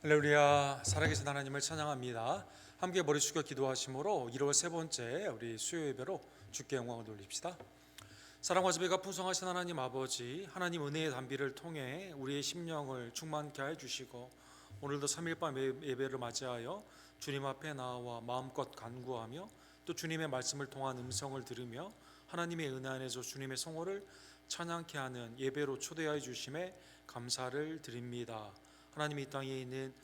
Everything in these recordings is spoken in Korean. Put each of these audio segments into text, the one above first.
할렐루야. 살아계신 하나님을 찬양합니다. 함께 머리 숙여 기도하심으로 1월 세 번째 우리 수요 예배로 주께 영광을 돌립시다. 사랑과 지배가 풍성하신 하나님 아버지, 하나님 은혜의 담비를 통해 우리의 심령을 충만케 해 주시고 오늘도 3일밤 예배를 맞이하여 주님 앞에 나와 마음껏 간구하며 또 주님의 말씀을 통한 음성을 들으며 하나님의 은혜 안에서 주님의 성호를 찬양케 하는 예배로 초대하여 주심에 감사를 드립니다. 하나님, 이 땅에 있는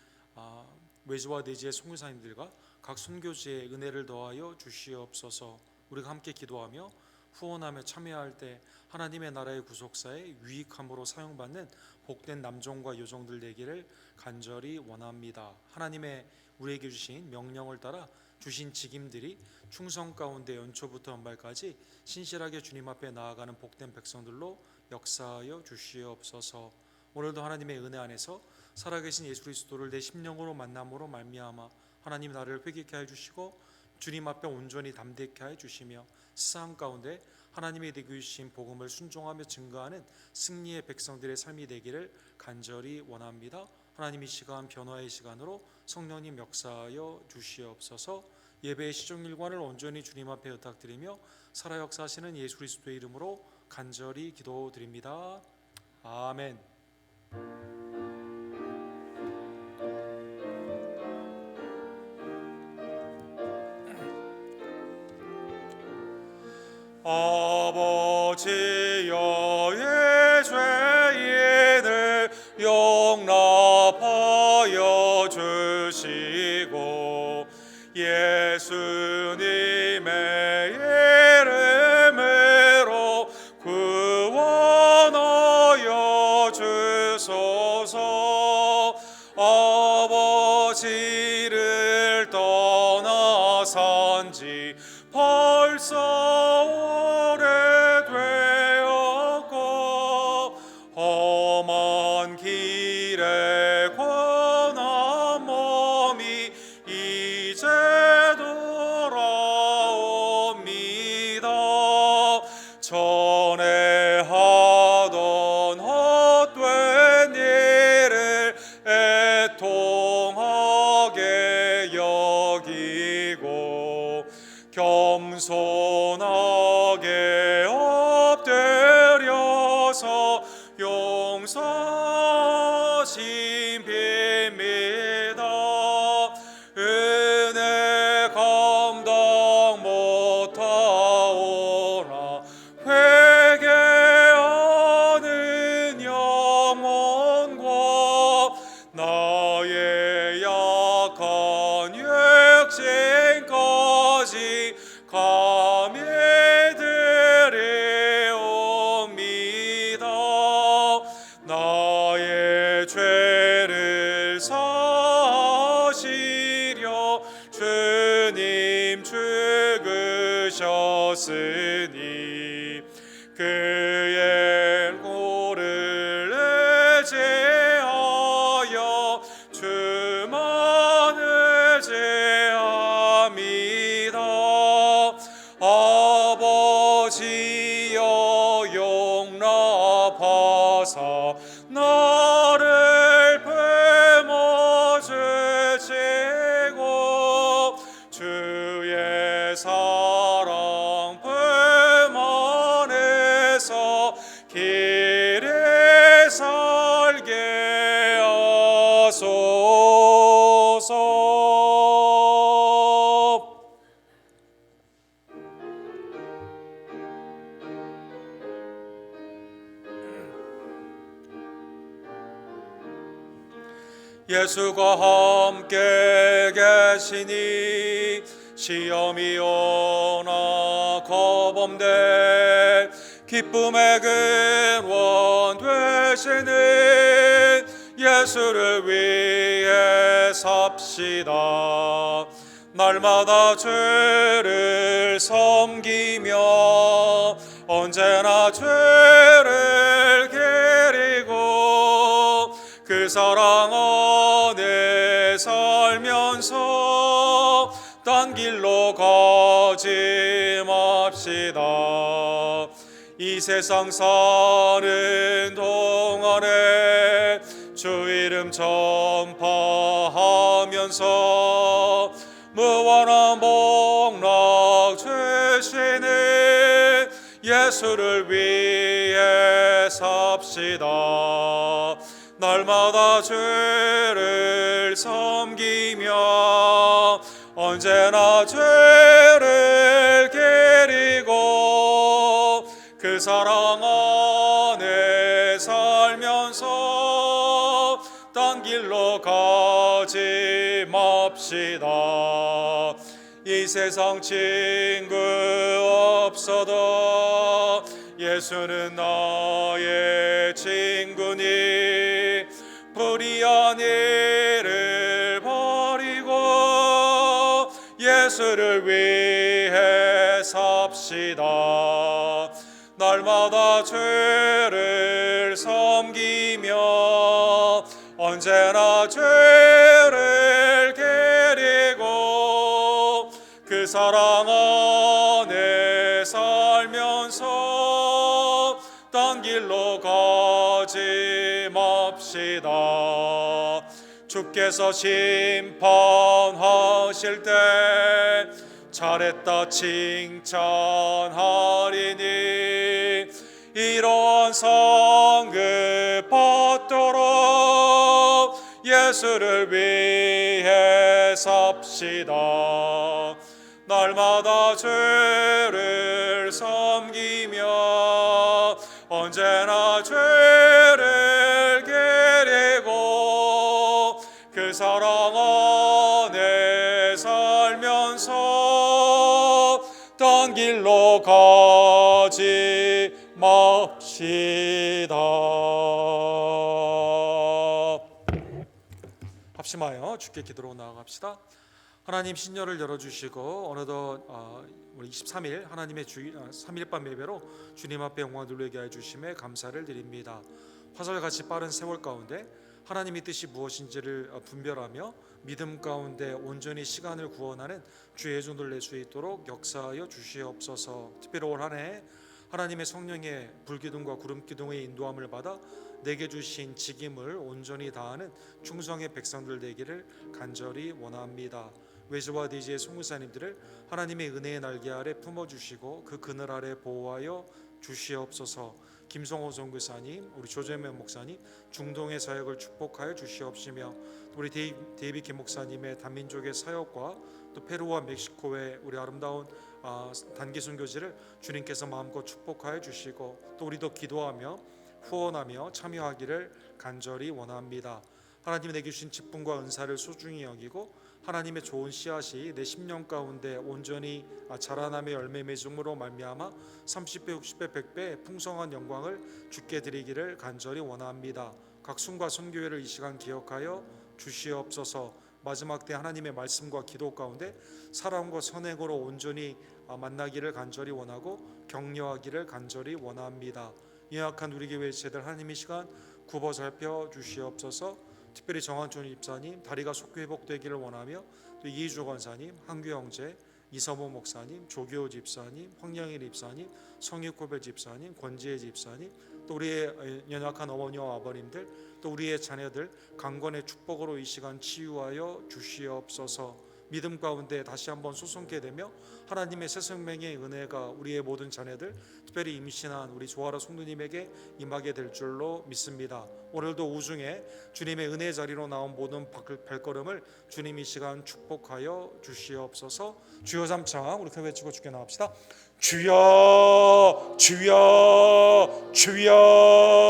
외주와 내지의 선교사님들과 각 선교지에 은혜를 더하여 주시옵소서. 우리가 함께 기도하며 후원하며 참여할 때 하나님의 나라의 구속사에 유익함으로 사용받는 복된 남종과 여종들 되기를 간절히 원합니다. 하나님의 우리에게 주신 명령을 따라 주신 직임들이 충성 가운데 연초부터 연말까지 신실하게 주님 앞에 나아가는 복된 백성들로 역사하여 주시옵소서. 오늘도 하나님의 은혜 안에서 살아계신 예수 그리스도를 내 심령으로 만남으로 말미암아 하나님 나를 회개케 해주시고 주님 앞에 온전히 담대케 해주시며 세상 가운데 하나님의 내게 주신 복음을 순종하며 증거하는 승리의 백성들의 삶이 되기를 간절히 원합니다. 하나님, 이 시간 변화의 시간으로 성령님 역사하여 주시옵소서. 예배의 시종일관을 온전히 주님 앞에 부탁드리며 살아 역사하시는 예수 그리스도의 이름으로 간절히 기도드립니다. 아멘. 아버지여, 죄인을 용납하여 주시고 예수님의 이름으로 구원하여 주소서. 아버지를 떠나선 지 벌써 오래되었고 험한 길에 권한 몸이 이제 돌아옵니다. 전에 하던 헛된 일을 애통하게 여기고 겸손하게 엎드려서 용서하심 빕니다. 은혜 감당 못하오나 회개하는 영혼과 나의 약한 육신까지 감히 드리옵니다. 나의 죄를 사시려 주님 죽으셨으니 그의 고를 의지하여 주만 의지합니다. 아버지여, 용납하사 나를 품어주시고 주의 사랑 품 안에서 길이 살게 하소서. 예수가 함께 계시니 시험이 오나 겁없네. 기쁨의 근원 되시는 예수를 위해 삽시다. 날마다 주를 섬기며 언제나 주를 기리고 그 사랑 안에 살면서 딴 길로 가지 맙시다. 이 세상 사는 동안에 주 이름 전파하면서 무한한 복락 주시는 예수를 위해 삽시다. 날마다 주를 섬기며 언제나 죄를 기리고 그 사랑 안에 살면서 딴 길로 가지 맙시다. 이 세상 친구 없어도 예수는 나의 친구니 불의한 일을 버리고 예수를 위해 삽시다. 날마다 죄를 섬기며 언제나 죄를 기리고 그 사랑 안에 살면서 딴 길로 가지 맙시다. 주께서 심판하실 때 잘했다 칭찬하리니 이러한 상급 받도록 예수를 위해 삽시다. 날마다 죄를 섬기며 언제나 죄를 기리고 그 사랑 안에 살면서 딴 길로 가지 맙시다. 합심하여 주께 기도로 나아갑시다. 하나님, 신년을 열어주시고 어느덧 우리 23일 하나님의 3일밤 예배로 주님 앞에 영광을 돌리게 해 주심에 감사를 드립니다. 화살같이 빠른 세월 가운데 하나님의 뜻이 무엇인지를 분별하며 믿음 가운데 온전히 시간을 구원하는 주의 종들 낼 수 있도록 역사하여 주시옵소서. 특별히 올 한 해 하나님의 성령의 불기둥과 구름기둥의 인도함을 받아 내게 주신 직임을 온전히 다하는 충성의 백성들 되기를 간절히 원합니다. 외주와 대지의 송구사님들을 하나님의 은혜의 날개 아래 품어주시고 그 그늘 아래 보호하여 주시옵소서. 김성호 선교사님, 우리 조재명 목사님 중동의 사역을 축복하여 주시옵시며 우리 데이비 김 목사님의 단민족의 사역과 또 페루와 멕시코의 우리 아름다운 단기 선교지를 주님께서 마음껏 축복하여 주시고 또 우리도 기도하며 후원하며 참여하기를 간절히 원합니다. 하나님이 내게 주신 직분과 은사를 소중히 여기고 하나님의 좋은 씨앗이 내 심령 가운데 온전히 자라나며 열매 맺음으로 말미암아 30배, 60배, 100배 풍성한 영광을 주께 드리기를 간절히 원합니다. 각순과 선교회를 이 시간 기억하여 주시옵소서. 마지막 때 하나님의 말씀과 기도 가운데 사랑과 선행으로 온전히 만나기를 간절히 원하고 격려하기를 간절히 원합니다. 연약한 우리 교회 세대들 하나님의 시간 굽어 살펴 주시옵소서. 특별히 정한촌 집사님 다리가 속히 회복되기를 원하며 또 이희주 권사님, 한규 형제, 이서모 목사님, 조교 집사님, 황영일 집사님, 성익고별 집사님, 권지혜 집사님, 또 우리의 연약한 어머니와 아버님들, 또 우리의 자녀들 강건의 축복으로 이 시간 치유하여 주시옵소서. 믿음 가운데 다시 한번 소송케 되며 하나님의 새 생명의 은혜가 우리의 모든 자녀들, 특별히 임신한 우리 조아라 성도님에게 임하게 될 줄로 믿습니다. 오늘도 우중에 주님의 은혜 자리로 나온 모든 발걸음을 주님 이 시간 축복하여 주시옵소서. 주여 삼창 우리 큰 외치고 주께 나갑시다. 주여 주여 주여.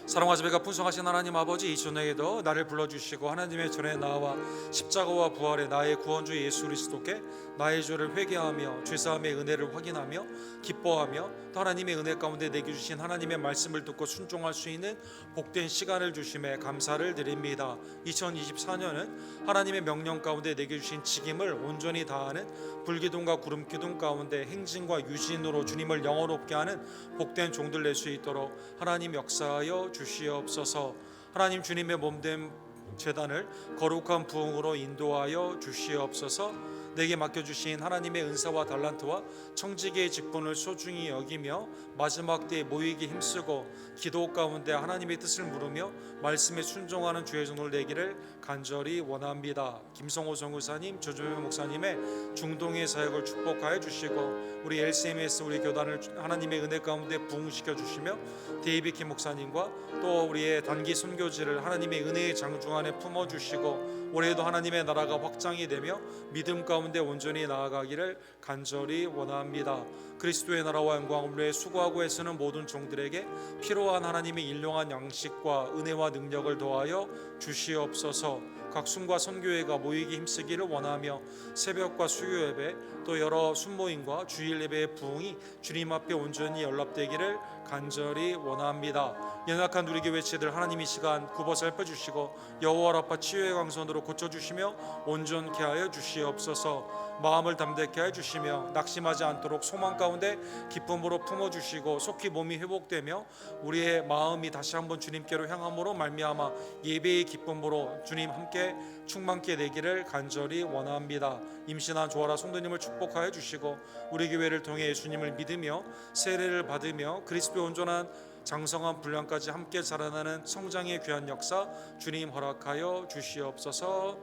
사랑과 자비가 풍성하신 하나님 아버지, 이 저녁에도 나를 불러주시고 하나님의 전에 나와 십자가와 부활의 나의 구원주 예수 그리스도께 나의 죄를 회개하며 죄사함의 은혜를 확인하며 기뻐하며 또 하나님의 은혜 가운데 내게 주신 하나님의 말씀을 듣고 순종할 수 있는 복된 시간을 주심에 감사를 드립니다. 2024년은 하나님의 명령 가운데 내게 주신 직임을 온전히 다하는 불기둥과 구름기둥 가운데 행진과 유진으로 주님을 영원롭게 하는 복된 종들 낼 수 있도록 하나님 역사하여 주시옵소서. 하나님 주님의 몸된 제단을 거룩한 부흥으로 인도하여 주시옵소서. 내게 맡겨주신 하나님의 은사와 달란트와 청지기의 직분을 소중히 여기며 마지막 때에 모이기 힘쓰고 기도 가운데 하나님의 뜻을 물으며 말씀에 순종하는 주의 종들 되기를 간절히 원합니다. 김성호 선교사님, 조조명 목사님의 중동의 사역을 축복하여 주시고 우리 LCMS 우리 교단을 하나님의 은혜 가운데 부흥시켜 주시며 데이비 김 목사님과 또 우리의 단기 선교지를 하나님의 은혜의 장중 안에 품어 주시고 올해도 하나님의 나라가 확장이 되며 믿음 가운데 온전히 나아가기를 간절히 원합니다. 그리스도의 나라와 영광을 위해 수고하고 애쓰는 모든 종들에게 필요한 하나님의 일용한 양식과 은혜와 능력을 더하여 주시옵소서. 각 순과 선교회가 모이기 힘쓰기를 원하며 새벽과 수요 예배 또 여러 순모임과 주일 예배의 부흥이 주님 앞에 온전히 연락되기를 간절히 원합니다. 연약한 우리 교회 지들 하나님 이 시간 굽어 살펴주시고 여호와 라파 치유의 강선으로 고쳐주시며 온전케 하여 주시옵소서. 마음을 담대케 하여 주시며 낙심하지 않도록 소망 가운데 기쁨으로 품어주시고 속히 몸이 회복되며 우리의 마음이 다시 한번 주님께로 향함으로 말미암아 예배의 기쁨으로 주님 함께 충만케 되기를 간절히 원합니다. 임신한 조아라 성도님을 축복하여 주시고 우리 교회를 통해 예수님을 믿으며 세례를 받으며 그리스도의 온전한 장성한 분량까지 함께 자라나는 성장의 귀한 역사 주님 허락하여 주시옵소서.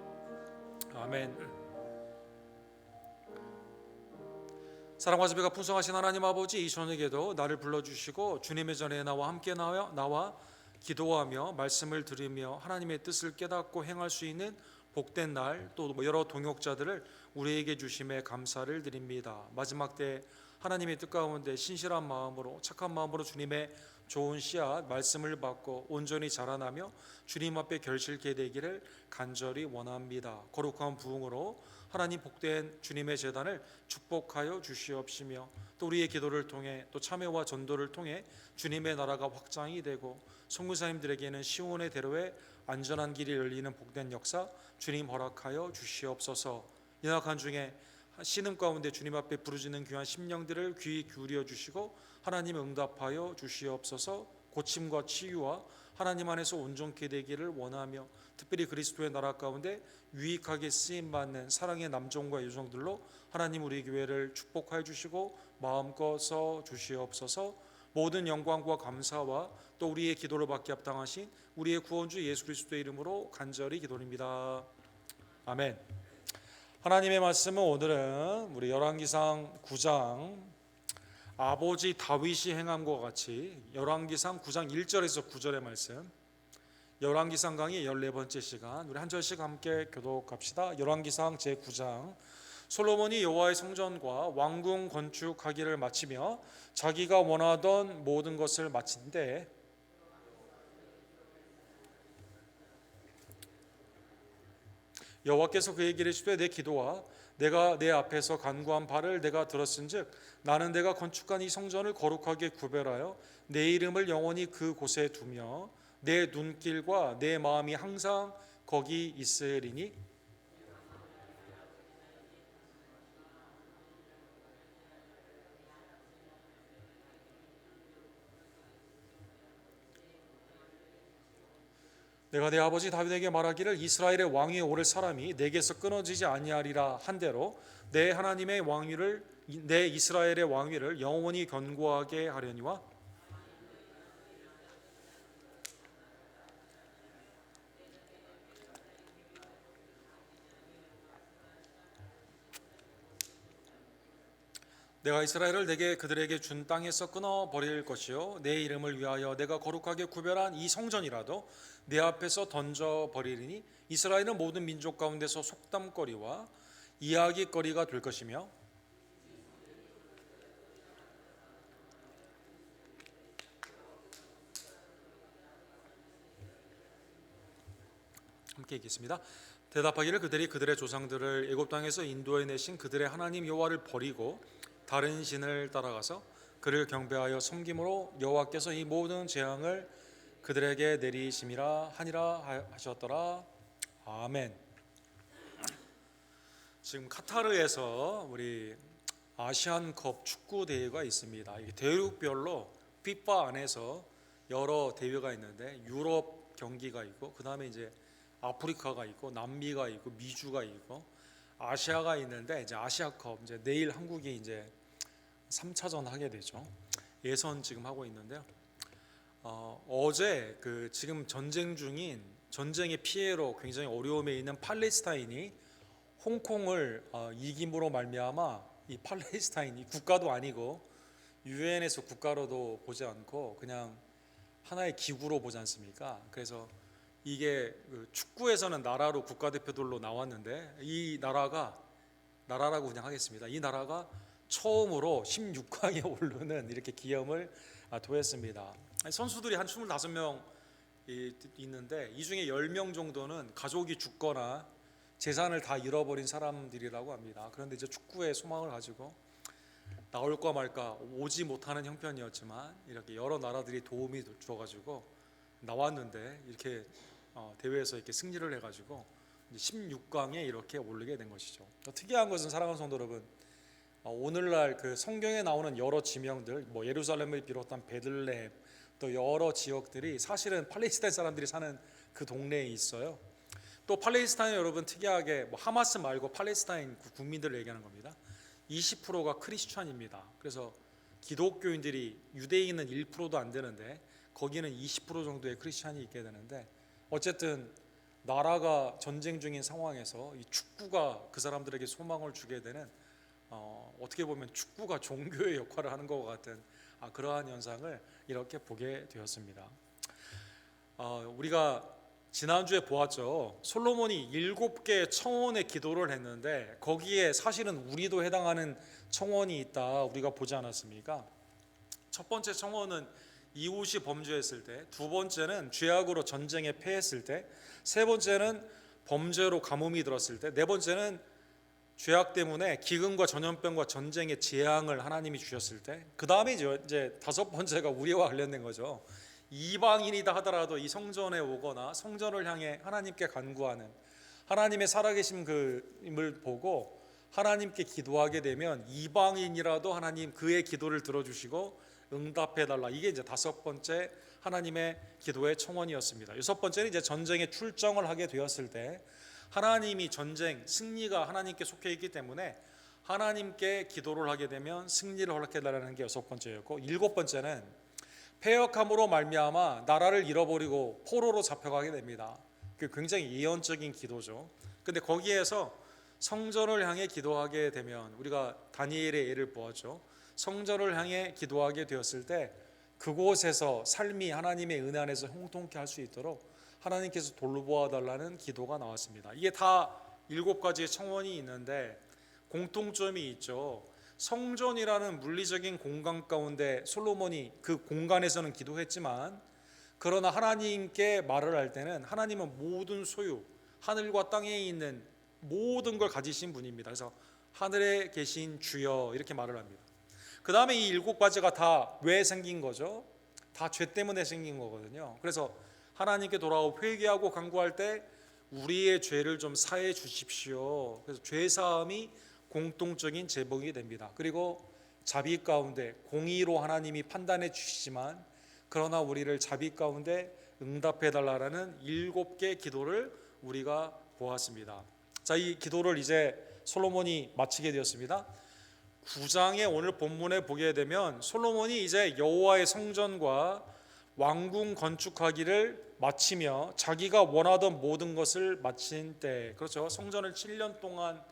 아멘. 사랑과 자비가 풍성하신 하나님 아버지, 이 저녁에도 나를 불러주시고 주님의 전에 나와 함께 나와 기도하며 말씀을 들으며 하나님의 뜻을 깨닫고 행할 수 있는 복된 날, 또 여러 동역자들을 우리에게 주심에 감사를 드립니다. 마지막 때 하나님의 뜻 가운데 신실한 마음으로 착한 마음으로 주님의 좋은 씨앗 말씀을 받고 온전히 자라나며 주님 앞에 결실케 되기를 간절히 원합니다. 거룩한 부흥으로 하나님 복된 주님의 제단을 축복하여 주시옵시며 또 우리의 기도를 통해 또 참회와 전도를 통해 주님의 나라가 확장이 되고 선교사님들에게는 시온의 대로에 안전한 길이 열리는 복된 역사 주님 허락하여 주시옵소서. 연약한 중에 신음 가운데 주님 앞에 부르짖는 귀한 심령들을 귀 기울여 주시고 하나님 응답하여 주시옵소서. 고침과 치유와 하나님 안에서 온전케 되기를 원하며 특별히 그리스도의 나라 가운데 유익하게 쓰임받는 사랑의 남종과 여종들로 하나님 우리 교회를 축복하여 주시고 마음껏 써 주시옵소서. 모든 영광과 감사와 또 우리의 기도를 받게 합당하신 우리의 구원주 예수 그리스도의 이름으로 간절히 기도드립니다. 아멘. 하나님의 말씀은 오늘은 우리 열왕기상 9장 아버지 다윗이 행함과 같이 열왕기상 9장 1절에서 9절의 말씀, 열왕기상 강의 14번째 시간 우리 한 절씩 함께 교독합시다. 열왕기상 제9장 솔로몬이 여호와의 성전과 왕궁 건축하기를 마치며 자기가 원하던 모든 것을 마친 때 여호와께서 그에게 이르시되 내 기도와 내가 내 앞에서 간구한 바를 내가 들었은즉 나는 내가 건축한 이 성전을 거룩하게 구별하여 내 이름을 영원히 그 곳에 두며 내 눈길과 내 마음이 항상 거기 있으리니 내가 내 아버지 다윗에게 말하기를 이스라엘의 왕위에 오를 사람이 내게서 끊어지지 아니하리라 한대로 내 하나님의 왕위를 내 이스라엘의 왕위를 영원히 견고하게 하려니와 내가 이스라엘을 내게 그들에게 준 땅에서 끊어 버릴 것이요 내 이름을 위하여 내가 거룩하게 구별한 이 성전이라도 내 앞에서 던져 버리리니 이스라엘은 모든 민족 가운데서 속담거리와 이야기거리가 될 것이며 함께 읽겠습니다. 대답하기를 그들이 그들의 조상들을 애굽 땅에서 인도해 내신 그들의 하나님 여호와를 버리고 다른 신을 따라가서 그를 경배하여 섬김으로 여호와께서 이 모든 재앙을 그들에게 내리심이라 하니라 하셨더라. 아멘. 지금 카타르에서 우리 아시안컵 축구 대회가 있습니다. 이게 대륙별로 피파 안에서 여러 대회가 있는데 유럽 경기가 있고 그 다음에 이제 아프리카가 있고 남미가 있고 미주가 있고 아시아가 있는데 이제 아시아컵 이제 내일 한국이 이제 3차전 하게 되죠. 예선 지금 하고 있는데요. 어제 그 지금 전쟁 중인 전쟁의 피해로 굉장히 어려움에 있는 팔레스타인이 홍콩을 이김으로 말미암아 이 팔레스타인이 국가도 아니고 유엔에서 국가로도 보지 않고 그냥 하나의 기구로 보지 않습니까? 그래서 이게 그 축구에서는 나라로 국가대표들로 나왔는데 이 나라라고 그냥 하겠습니다. 이 나라가 처음으로 16강에 오르는 이렇게 기염을 도했습니다. 선수들이 한 25명 있는데 이 중에 10명 정도는 가족이 죽거나 재산을 다 잃어버린 사람들이라고 합니다. 그런데 이제 축구에 소망을 가지고 나올까 말까 오지 못하는 형편이었지만 이렇게 여러 나라들이 도움이 줘가지고 나왔는데 이렇게 대회에서 이렇게 승리를 해가지고 16강에 이렇게 오르게 된 것이죠. 특이한 것은 사랑하는 성도 여러분, 오늘날 그 성경에 나오는 여러 지명들, 뭐 예루살렘을 비롯한 베들레헴 또 여러 지역들이 사실은 팔레스타인 사람들이 사는 그 동네에 있어요. 또 팔레스타인 여러분 특이하게 뭐 하마스 말고 팔레스타인 국민들을 얘기하는 겁니다. 20%가 크리스찬입니다. 그래서 기독교인들이 유대인은 1%도 안 되는데 거기는 20% 정도의 크리스찬이 있게 되는데 어쨌든 나라가 전쟁 중인 상황에서 이 축구가 그 사람들에게 소망을 주게 되는 어떻게 보면 축구가 종교의 역할을 하는 것 같은 그러한 현상을 이렇게 보게 되었습니다. 우리가 지난주에 보았죠. 솔로몬이 7개의 청원의 기도를 했는데 거기에 사실은 우리도 해당하는 청원이 있다 우리가 보지 않았습니까? 첫 번째 청원은 이웃이 범죄했을 때, 두 번째는 죄악으로 전쟁에 패했을 때, 세 번째는 범죄로 가뭄이 들었을 때, 네 번째는 죄악 때문에 기근과 전염병과 전쟁의 재앙을 하나님이 주셨을 때, 그 다음에 이제 다섯 번째가 우리와 관련된 거죠. 이방인이다 하더라도 이 성전에 오거나 성전을 향해 하나님께 간구하는 하나님의 살아계신 그임을 보고 하나님께 기도하게 되면 이방인이라도 하나님 그의 기도를 들어주시고 응답해달라. 이게 이제 다섯 번째 하나님의 기도의 청원이었습니다. 여섯 번째는 이제 전쟁에 출정을 하게 되었을 때 하나님이 전쟁 승리가 하나님께 속해 있기 때문에 하나님께 기도를 하게 되면 승리를 허락해달라는 게 여섯 번째였고, 일곱 번째는 패역함으로 말미암아 나라를 잃어버리고 포로로 잡혀가게 됩니다. 그 굉장히 예언적인 기도죠. 근데 거기에서 성전을 향해 기도하게 되면 우리가 다니엘의 예를 보았죠. 성전을 향해 기도하게 되었을 때 그곳에서 삶이 하나님의 은혜 안에서 형통케 할 수 있도록 하나님께서 돌보아 달라는 기도가 나왔습니다. 이게 다 7가지의 청원이 있는데 공통점이 있죠. 성전이라는 물리적인 공간 가운데 솔로몬이 그 공간에서는 기도했지만 그러나 하나님께 말을 할 때는 하나님은 모든 소유, 하늘과 땅에 있는 모든 걸 가지신 분입니다. 그래서 하늘에 계신 주여 이렇게 말을 합니다. 그 다음에 이 7가지가 다 왜 생긴 거죠? 다 죄 때문에 생긴 거거든요. 그래서 하나님께 돌아오고 회개하고 간구할 때 우리의 죄를 좀 사해 주십시오. 그래서 죄 사함이 공통적인 제목이 됩니다. 그리고 자비 가운데 공의로 하나님이 판단해 주시지만 그러나 우리를 자비 가운데 응답해 달라라는 7개 기도를 우리가 보았습니다. 자, 이 기도를 이제 솔로몬이 마치게 되었습니다. 9장의 오늘 본문에 보게 되면 솔로몬이 이제 여호와의 성전과 왕궁 건축하기를 마치며 자기가 원하던 모든 것을 마친 때, 그렇죠, 성전을 7년 동안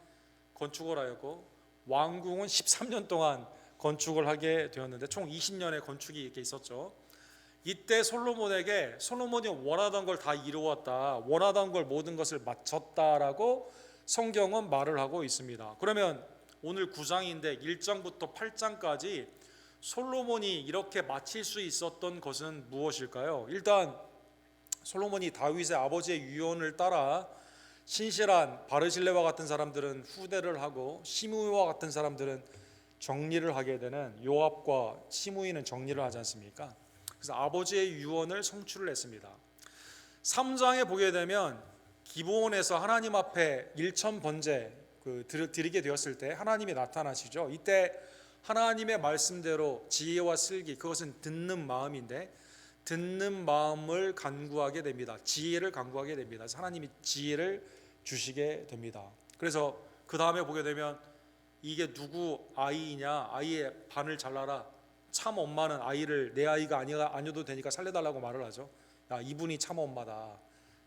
건축을 하였고 왕궁은 13년 동안 건축을 하게 되었는데 총 20년의 건축이 이렇게 있었죠. 이때 솔로몬이 원하던 걸 다 이루었다, 원하던 걸 모든 것을 마쳤다라고 성경은 말을 하고 있습니다. 그러면 오늘 9장인데 1장부터 8장까지 솔로몬이 이렇게 마칠 수 있었던 것은 무엇일까요? 일단 솔로몬이 다윗의 아버지의 유언을 따라 신실한 바르실레와 같은 사람들은 후대를 하고 시므이와 같은 사람들은 정리를 하게 되는 요압과 시므이는 정리를 하지 않습니까? 그래서 아버지의 유언을 성취를 했습니다. 3장에 보게 되면 기브온에서 하나님 앞에 일천 번제 드리게 되었을 때 하나님이 나타나시죠. 이때 하나님의 말씀대로 지혜와 슬기, 그것은 듣는 마음인데 듣는 마음을 간구하게 됩니다. 지혜를 간구하게 됩니다. 그래서 하나님이 지혜를 주시게 됩니다. 그래서 그 다음에 보게 되면 이게 누구 아이냐, 아이의 반을 잘라라. 참 엄마는 아이를 내 아이가 아니어도 되니까 살려달라고 말을 하죠. 야, 이분이 참 엄마다.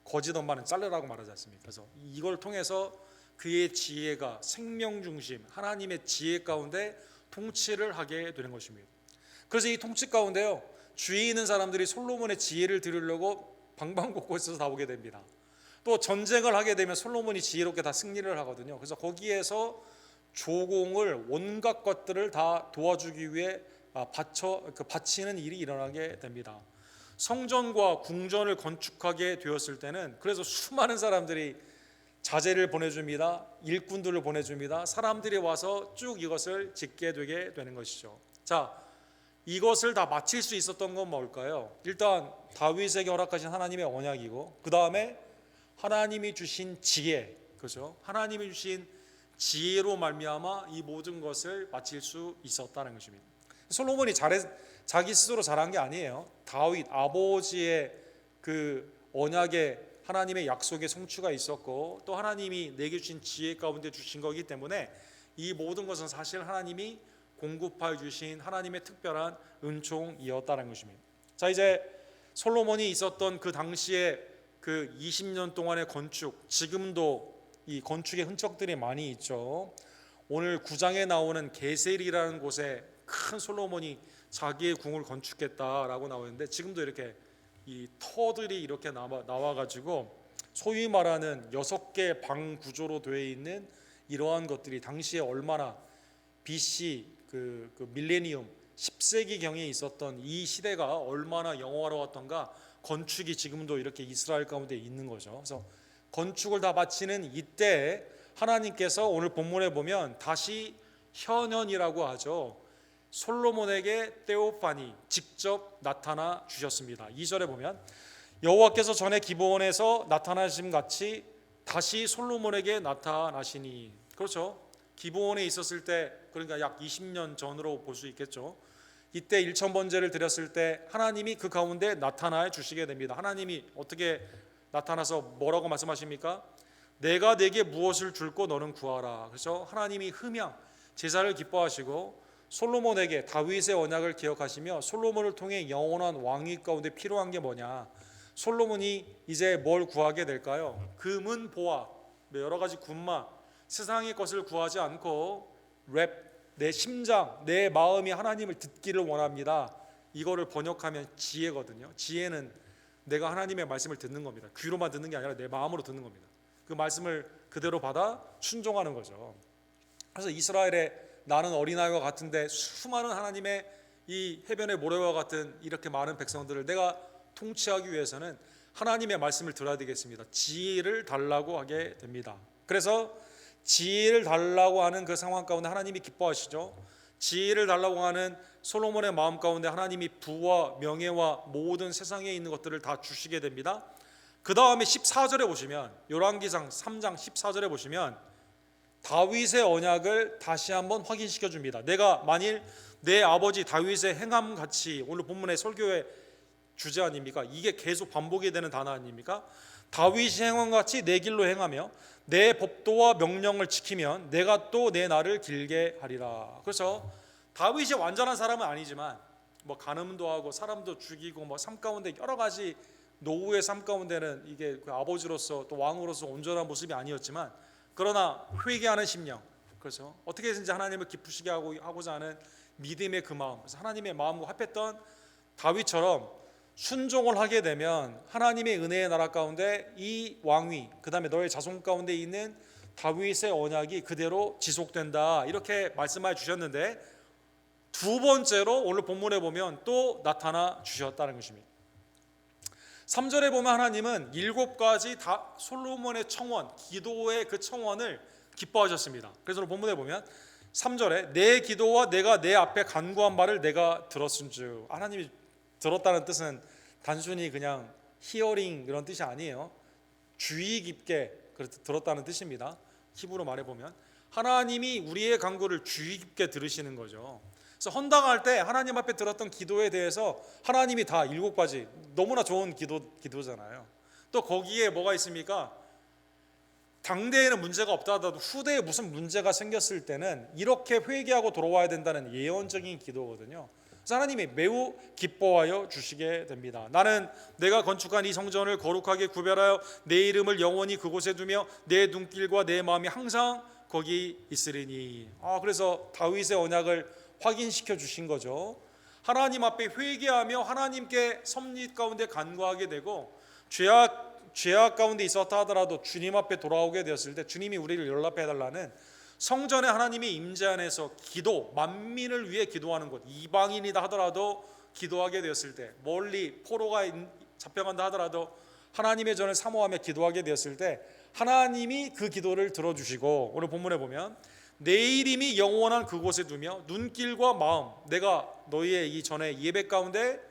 거짓 엄마는 잘라라고 말하지 않습니까? 그래서 이걸 통해서 그의 지혜가 생명 중심 하나님의 지혜 가운데 통치를 하게 되는 것입니다. 그래서 이 통치 가운데요, 주위에 있는 사람들이 솔로몬의 지혜를 들으려고 방방곡곡에서 다 오게 됩니다. 또 전쟁을 하게 되면 솔로몬이 지혜롭게 다 승리를 하거든요. 그래서 거기에서 조공을 온갖 것들을 다 도와주기 위해 바치는 일이 일어나게 됩니다. 성전과 궁전을 건축하게 되었을 때는 그래서 수많은 사람들이 자재를 보내줍니다. 일꾼들을 보내줍니다. 사람들이 와서 쭉 이것을 짓게 되게 되는 것이죠. 자, 이것을 다 마칠 수 있었던 건 뭘까요? 일단 다윗에게 허락하신 하나님의 언약이고, 그 다음에 하나님이 주신 지혜, 그렇죠? 하나님이 주신 지혜로 말미암아 이 모든 것을 마칠 수 있었다는 것입니다. 솔로몬이 자기 스스로 잘한 게 아니에요. 다윗 아버지의 그 언약에 하나님의 약속의 성취가 있었고, 또 하나님이 내게 주신 지혜 가운데 주신 거기 때문에 이 모든 것은 사실 하나님이 공급하여 주신 하나님의 특별한 은총이었다는 것입니다. 자, 이제 솔로몬이 있었던 그 당시에 그 20년 동안의 건축, 지금도 이 건축의 흔적들이 많이 있죠. 오늘 9장에 나오는 게셀이라는 곳에 큰 솔로몬이 자기의 궁을 건축했다라고 나오는데, 지금도 이렇게 이 터들이 이렇게 나와가지고 소위 말하는 6개 방 구조로 되어 있는 이러한 것들이 당시에 얼마나 BC 그 밀레니엄 10세기경에 있었던 이 시대가 얼마나 영화로웠던가, 건축이 지금도 이렇게 이스라엘 가운데 있는 거죠. 그래서 건축을 다 마치는 이때 하나님께서 오늘 본문에 보면 다시 현현이라고 하죠. 솔로몬에게 데오파니 직접 나타나 주셨습니다. 2절에 보면 여호와께서 전에 기브온에서 나타나심 같이 다시 솔로몬에게 나타나시니, 그렇죠. 기브온에 있었을 때, 그러니까 약 20년 전으로 볼 수 있겠죠. 이때 일천번제를 드렸을 때 하나님이 그 가운데 나타나 주시게 됩니다. 하나님이 어떻게 나타나서 뭐라고 말씀하십니까? 내가 내게 무엇을 줄고 너는 구하라. 그래서 하나님이 흠양 제사를 기뻐하시고 솔로몬에게 다윗의 언약을 기억하시며 솔로몬을 통해 영원한 왕위 가운데 필요한 게 뭐냐? 솔로몬이 이제 뭘 구하게 될까요? 금은 보화, 여러 가지 군마, 세상의 것을 구하지 않고 내 심장, 내 마음이 하나님을 듣기를 원합니다. 이거를 번역하면 지혜거든요. 지혜는 내가 하나님의 말씀을 듣는 겁니다. 귀로만 듣는 게 아니라 내 마음으로 듣는 겁니다. 그 말씀을 그대로 받아 순종하는 거죠. 그래서 이스라엘의 나는 어린아이와 같은데 수많은 하나님의 이 해변의 모래와 같은 이렇게 많은 백성들을 내가 통치하기 위해서는 하나님의 말씀을 들어야 되겠습니다. 지혜를 달라고 하게 됩니다. 그래서 지혜를 달라고 하는 그 상황 가운데 하나님이 기뻐하시죠. 지혜를 달라고 하는 솔로몬의 마음 가운데 하나님이 부와 명예와 모든 세상에 있는 것들을 다 주시게 됩니다. 그 다음에 14절에 보시면, 열왕기상 3장 14절에 보시면 다윗의 언약을 다시 한번 확인시켜 줍니다. 내가 만일 내 아버지 다윗의 행함같이, 오늘 본문의 설교의 주제 아닙니까? 이게 계속 반복이 되는 단어 아닙니까? 다윗이 행함같이 내 길로 행하며 내 법도와 명령을 지키면 내가 또 내 날을 길게 하리라. 그래서 다윗이 완전한 사람은 아니지만 뭐 간음도 하고 사람도 죽이고 뭐 삶 가운데 여러 가지 노후의 삶 가운데는 이게 그 아버지로서 또 왕으로서 온전한 모습이 아니었지만, 그러나 회개하는 심령, 그래서 어떻게든지 하나님을 기쁘시게 하고자 하는 믿음의 그 마음, 그래서 하나님의 마음과 합했던 다윗처럼 순종을 하게 되면 하나님의 은혜의 나라 가운데 이 왕위, 그 다음에 너의 자손 가운데 있는 다윗의 언약이 그대로 지속된다, 이렇게 말씀해 주셨는데, 두 번째로 오늘 본문에 보면 또 나타나 주셨다는 것입니다. 3절에 보면 하나님은 7가지 다 솔로몬의 청원, 기도의 그 청원을 기뻐하셨습니다. 그래서 본문에 보면 3절에 내 기도와 내가 내 앞에 간구한 말을 내가 들었은즉, 하나님이 들었다는 뜻은 단순히 그냥 히어링 그런 뜻이 아니에요. 주의 깊게 들었다는 뜻입니다. 히브리로 말해보면 하나님이 우리의 간구를 주의 깊게 들으시는 거죠. 그래서 헌당할 때 하나님 앞에 들었던 기도에 대해서 하나님이 다 7가지, 너무나 좋은 기도잖아요. 또 거기에 뭐가 있습니까? 당대에는 문제가 없다 하더라도 후대에 무슨 문제가 생겼을 때는 이렇게 회개하고 돌아와야 된다는 예언적인 기도거든요. 그래서 하나님이 매우 기뻐하여 주시게 됩니다. 나는 내가 건축한 이 성전을 거룩하게 구별하여 내 이름을 영원히 그곳에 두며 내 눈길과 내 마음이 항상 거기 있으리니. 그래서 다윗의 언약을 확인시켜 주신 거죠. 하나님 앞에 회개하며 하나님께 섭리 가운데 간구하게 되고 죄악 가운데 있었다 하더라도 주님 앞에 돌아오게 되었을 때 주님이 우리를 연락해 달라는 성전에 하나님의 임재 안에서 기도, 만민을 위해 기도하는 것, 이방인이다 하더라도 기도하게 되었을 때, 멀리 포로가 잡혀간다 하더라도 하나님의 전을 사모하며 기도하게 되었을 때 하나님이 그 기도를 들어주시고, 오늘 본문에 보면 내 이름이 영원한 그곳에 두며 눈길과 마음, 내가 너희의 이 전에 예배 가운데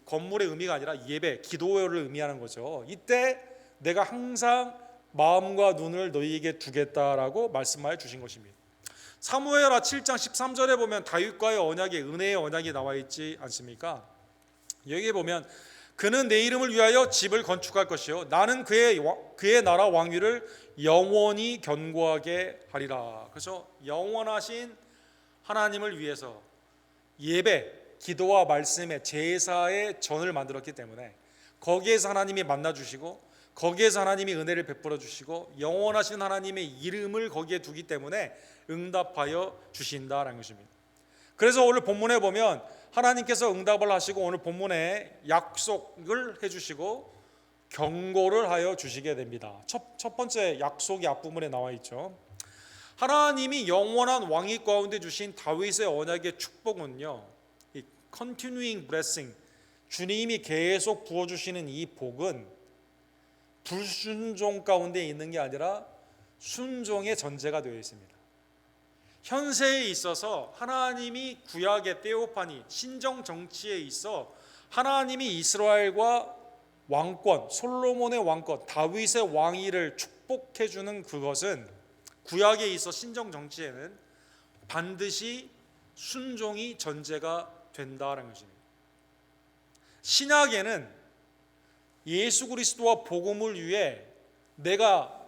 건물의 의미가 아니라 예배, 기도를 의미하는 거죠. 이때 내가 항상 마음과 눈을 너희에게 두겠다라고 말씀하여 주신 것입니다. 사무엘하 7장 13절에 보면 다윗과의 언약의 은혜의 언약이 나와 있지 않습니까? 여기에 보면 그는 내 이름을 위하여 집을 건축할 것이요 나는 그의 나라 왕위를 영원히 견고하게 하리라. 그래서 영원하신 하나님을 위해서 예배, 기도와 말씀의 제사의 전을 만들었기 때문에 거기에서 하나님이 만나주시고 거기에서 하나님이 은혜를 베풀어 주시고 영원하신 하나님의 이름을 거기에 두기 때문에 응답하여 주신다라는 것입니다. 그래서 오늘 본문에 보면 하나님께서 응답을 하시고 오늘 본문에 약속을 해주시고 경고를 하여 주시게 됩니다. 첫 번째 약속이 앞부분에 나와 있죠. 하나님이 영원한 왕위 가운데 주신 다윗의 언약의 축복은요, 이 continuing blessing, 주님이 계속 부어주시는 이 복은 불순종 가운데 있는 게 아니라 순종의 전제가 되어 있습니다. 현세에 있어서 하나님이 구약의 테오파니, 신정 정치에 있어 하나님이 이스라엘과 왕권, 솔로몬의 왕권, 다윗의 왕위를 축복해 주는 그것은 구약에 있어 신정 정치에는 반드시 순종이 전제가 된다는 것입니다. 신약에는 예수 그리스도와 복음을 위해 내가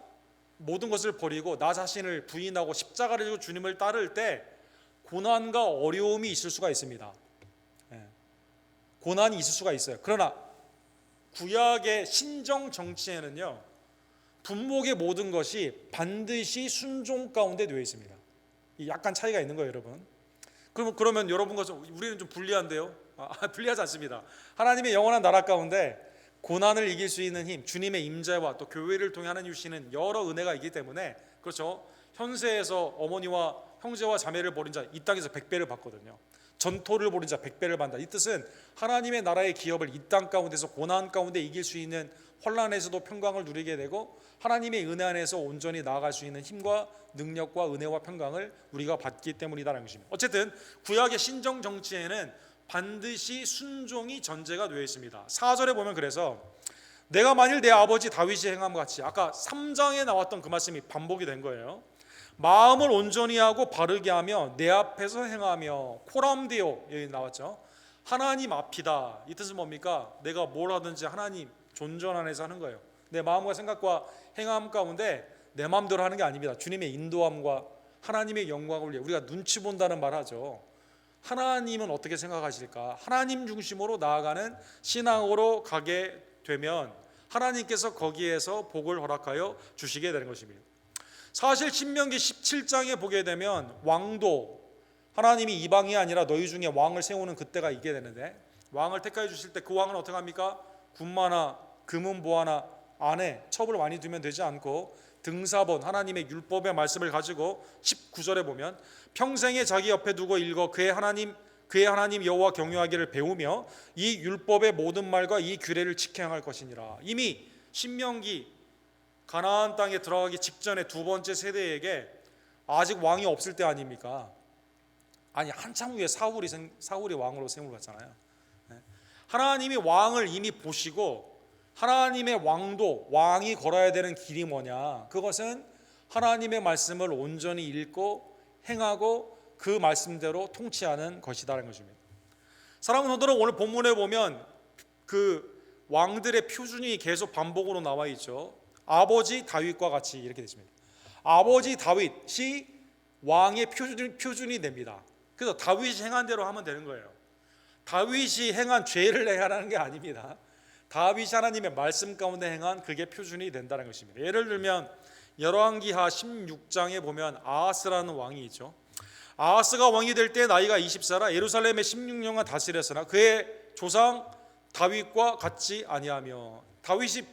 모든 것을 버리고 나 자신을 부인하고 십자가를 지고 주님을 따를 때 고난과 어려움이 있을 수가 있습니다. 고난이 있을 수가 있어요. 그러나 구약의 신정 정치에는요, 분목의 모든 것이 반드시 순종 가운데 되어 있습니다. 약간 차이가 있는 거예요, 여러분. 그러면 여러분과 우리는 좀 불리한데요? 불리하지 않습니다. 하나님의 영원한 나라 가운데 고난을 이길 수 있는 힘, 주님의 임재와 또 교회를 통해 하나님 주시는 여러 은혜가 있기 때문에, 그렇죠, 현세에서 어머니와 형제와 자매를 버린 자 이 땅에서 100배를 받거든요. 전토를 벌인 자 100배를 받는다. 이 뜻은 하나님의 나라의 기업을 이 땅 가운데서 고난 가운데 이길 수 있는 환난에서도 평강을 누리게 되고 하나님의 은혜 안에서 온전히 나아갈 수 있는 힘과 능력과 은혜와 평강을 우리가 받기 때문이다라는 것입니다. 어쨌든 구약의 신정 정치에는 반드시 순종이 전제가 되어 있습니다. 4절에 보면 그래서 내가 만일 내 아버지 다윗이 행함과 같이, 아까 3장에 나왔던 그 말씀이 반복이 된 거예요. 마음을 온전히 하고 바르게 하며 내 앞에서 행하며, 코람데오 여기 나왔죠. 하나님 앞이다. 이 뜻은 뭡니까? 내가 뭘 하든지 하나님 존전 안에서 하는 거예요. 내 마음과 생각과 행함 가운데 내 마음대로 하는 게 아닙니다. 주님의 인도함과 하나님의 영광을 위해 우리가 눈치 본다는 말 하죠. 하나님은 어떻게 생각하실까? 하나님 중심으로 나아가는 신앙으로 가게 되면 하나님께서 거기에서 복을 허락하여 주시게 되는 것입니다. 사실 신명기 17장에 보게 되면 왕도, 하나님이 이방이 아니라 너희 중에 왕을 세우는 그때가 있게 되는데, 왕을 택하여 주실 때 그 왕은 어떻게 합니까? 군마나 금은보화나 안에 첩을 많이 두면 되지 않고 등사본 하나님의 율법의 말씀을 가지고 19절에 보면 평생에 자기 옆에 두고 읽어 그의 하나님 여호와 경외하기를 배우며 이 율법의 모든 말과 이 규례를 지켜 행할 것이니라. 이미 신명기 가나안 땅에 들어가기 직전에 두 번째 세대에게 아직 왕이 없을 때 아닙니까? 아니, 한참 후에 사울이 왕으로 세움을 받잖아요. 하나님이 왕을 이미 보시고 하나님의 왕도, 왕이 걸어야 되는 길이 뭐냐? 그것은 하나님의 말씀을 온전히 읽고 행하고 그 말씀대로 통치하는 것이다라는 것입니다. 사랑하는 성도들, 오늘 본문에 보면 그 왕들의 표준이 계속 반복으로 나와 있죠. 아버지 다윗과 같이 이렇게 되십니다. 아버지 다윗이 왕의 표준이 됩니다. 그래서 다윗이 행한 대로 하면 되는 거예요. 다윗이 행한 죄를 행하라는 게 아닙니다. 다윗이 하나님의 말씀 가운데 행한 그게 표준이 된다는 것입니다. 예를 들면 열왕기하 16장에 보면 아하스라는 왕이 있죠. 아하스가 왕이 될 때 나이가 20살아 예루살렘에 16년간 다스렸으나 그의 조상 다윗과 같지 아니하며, 다윗이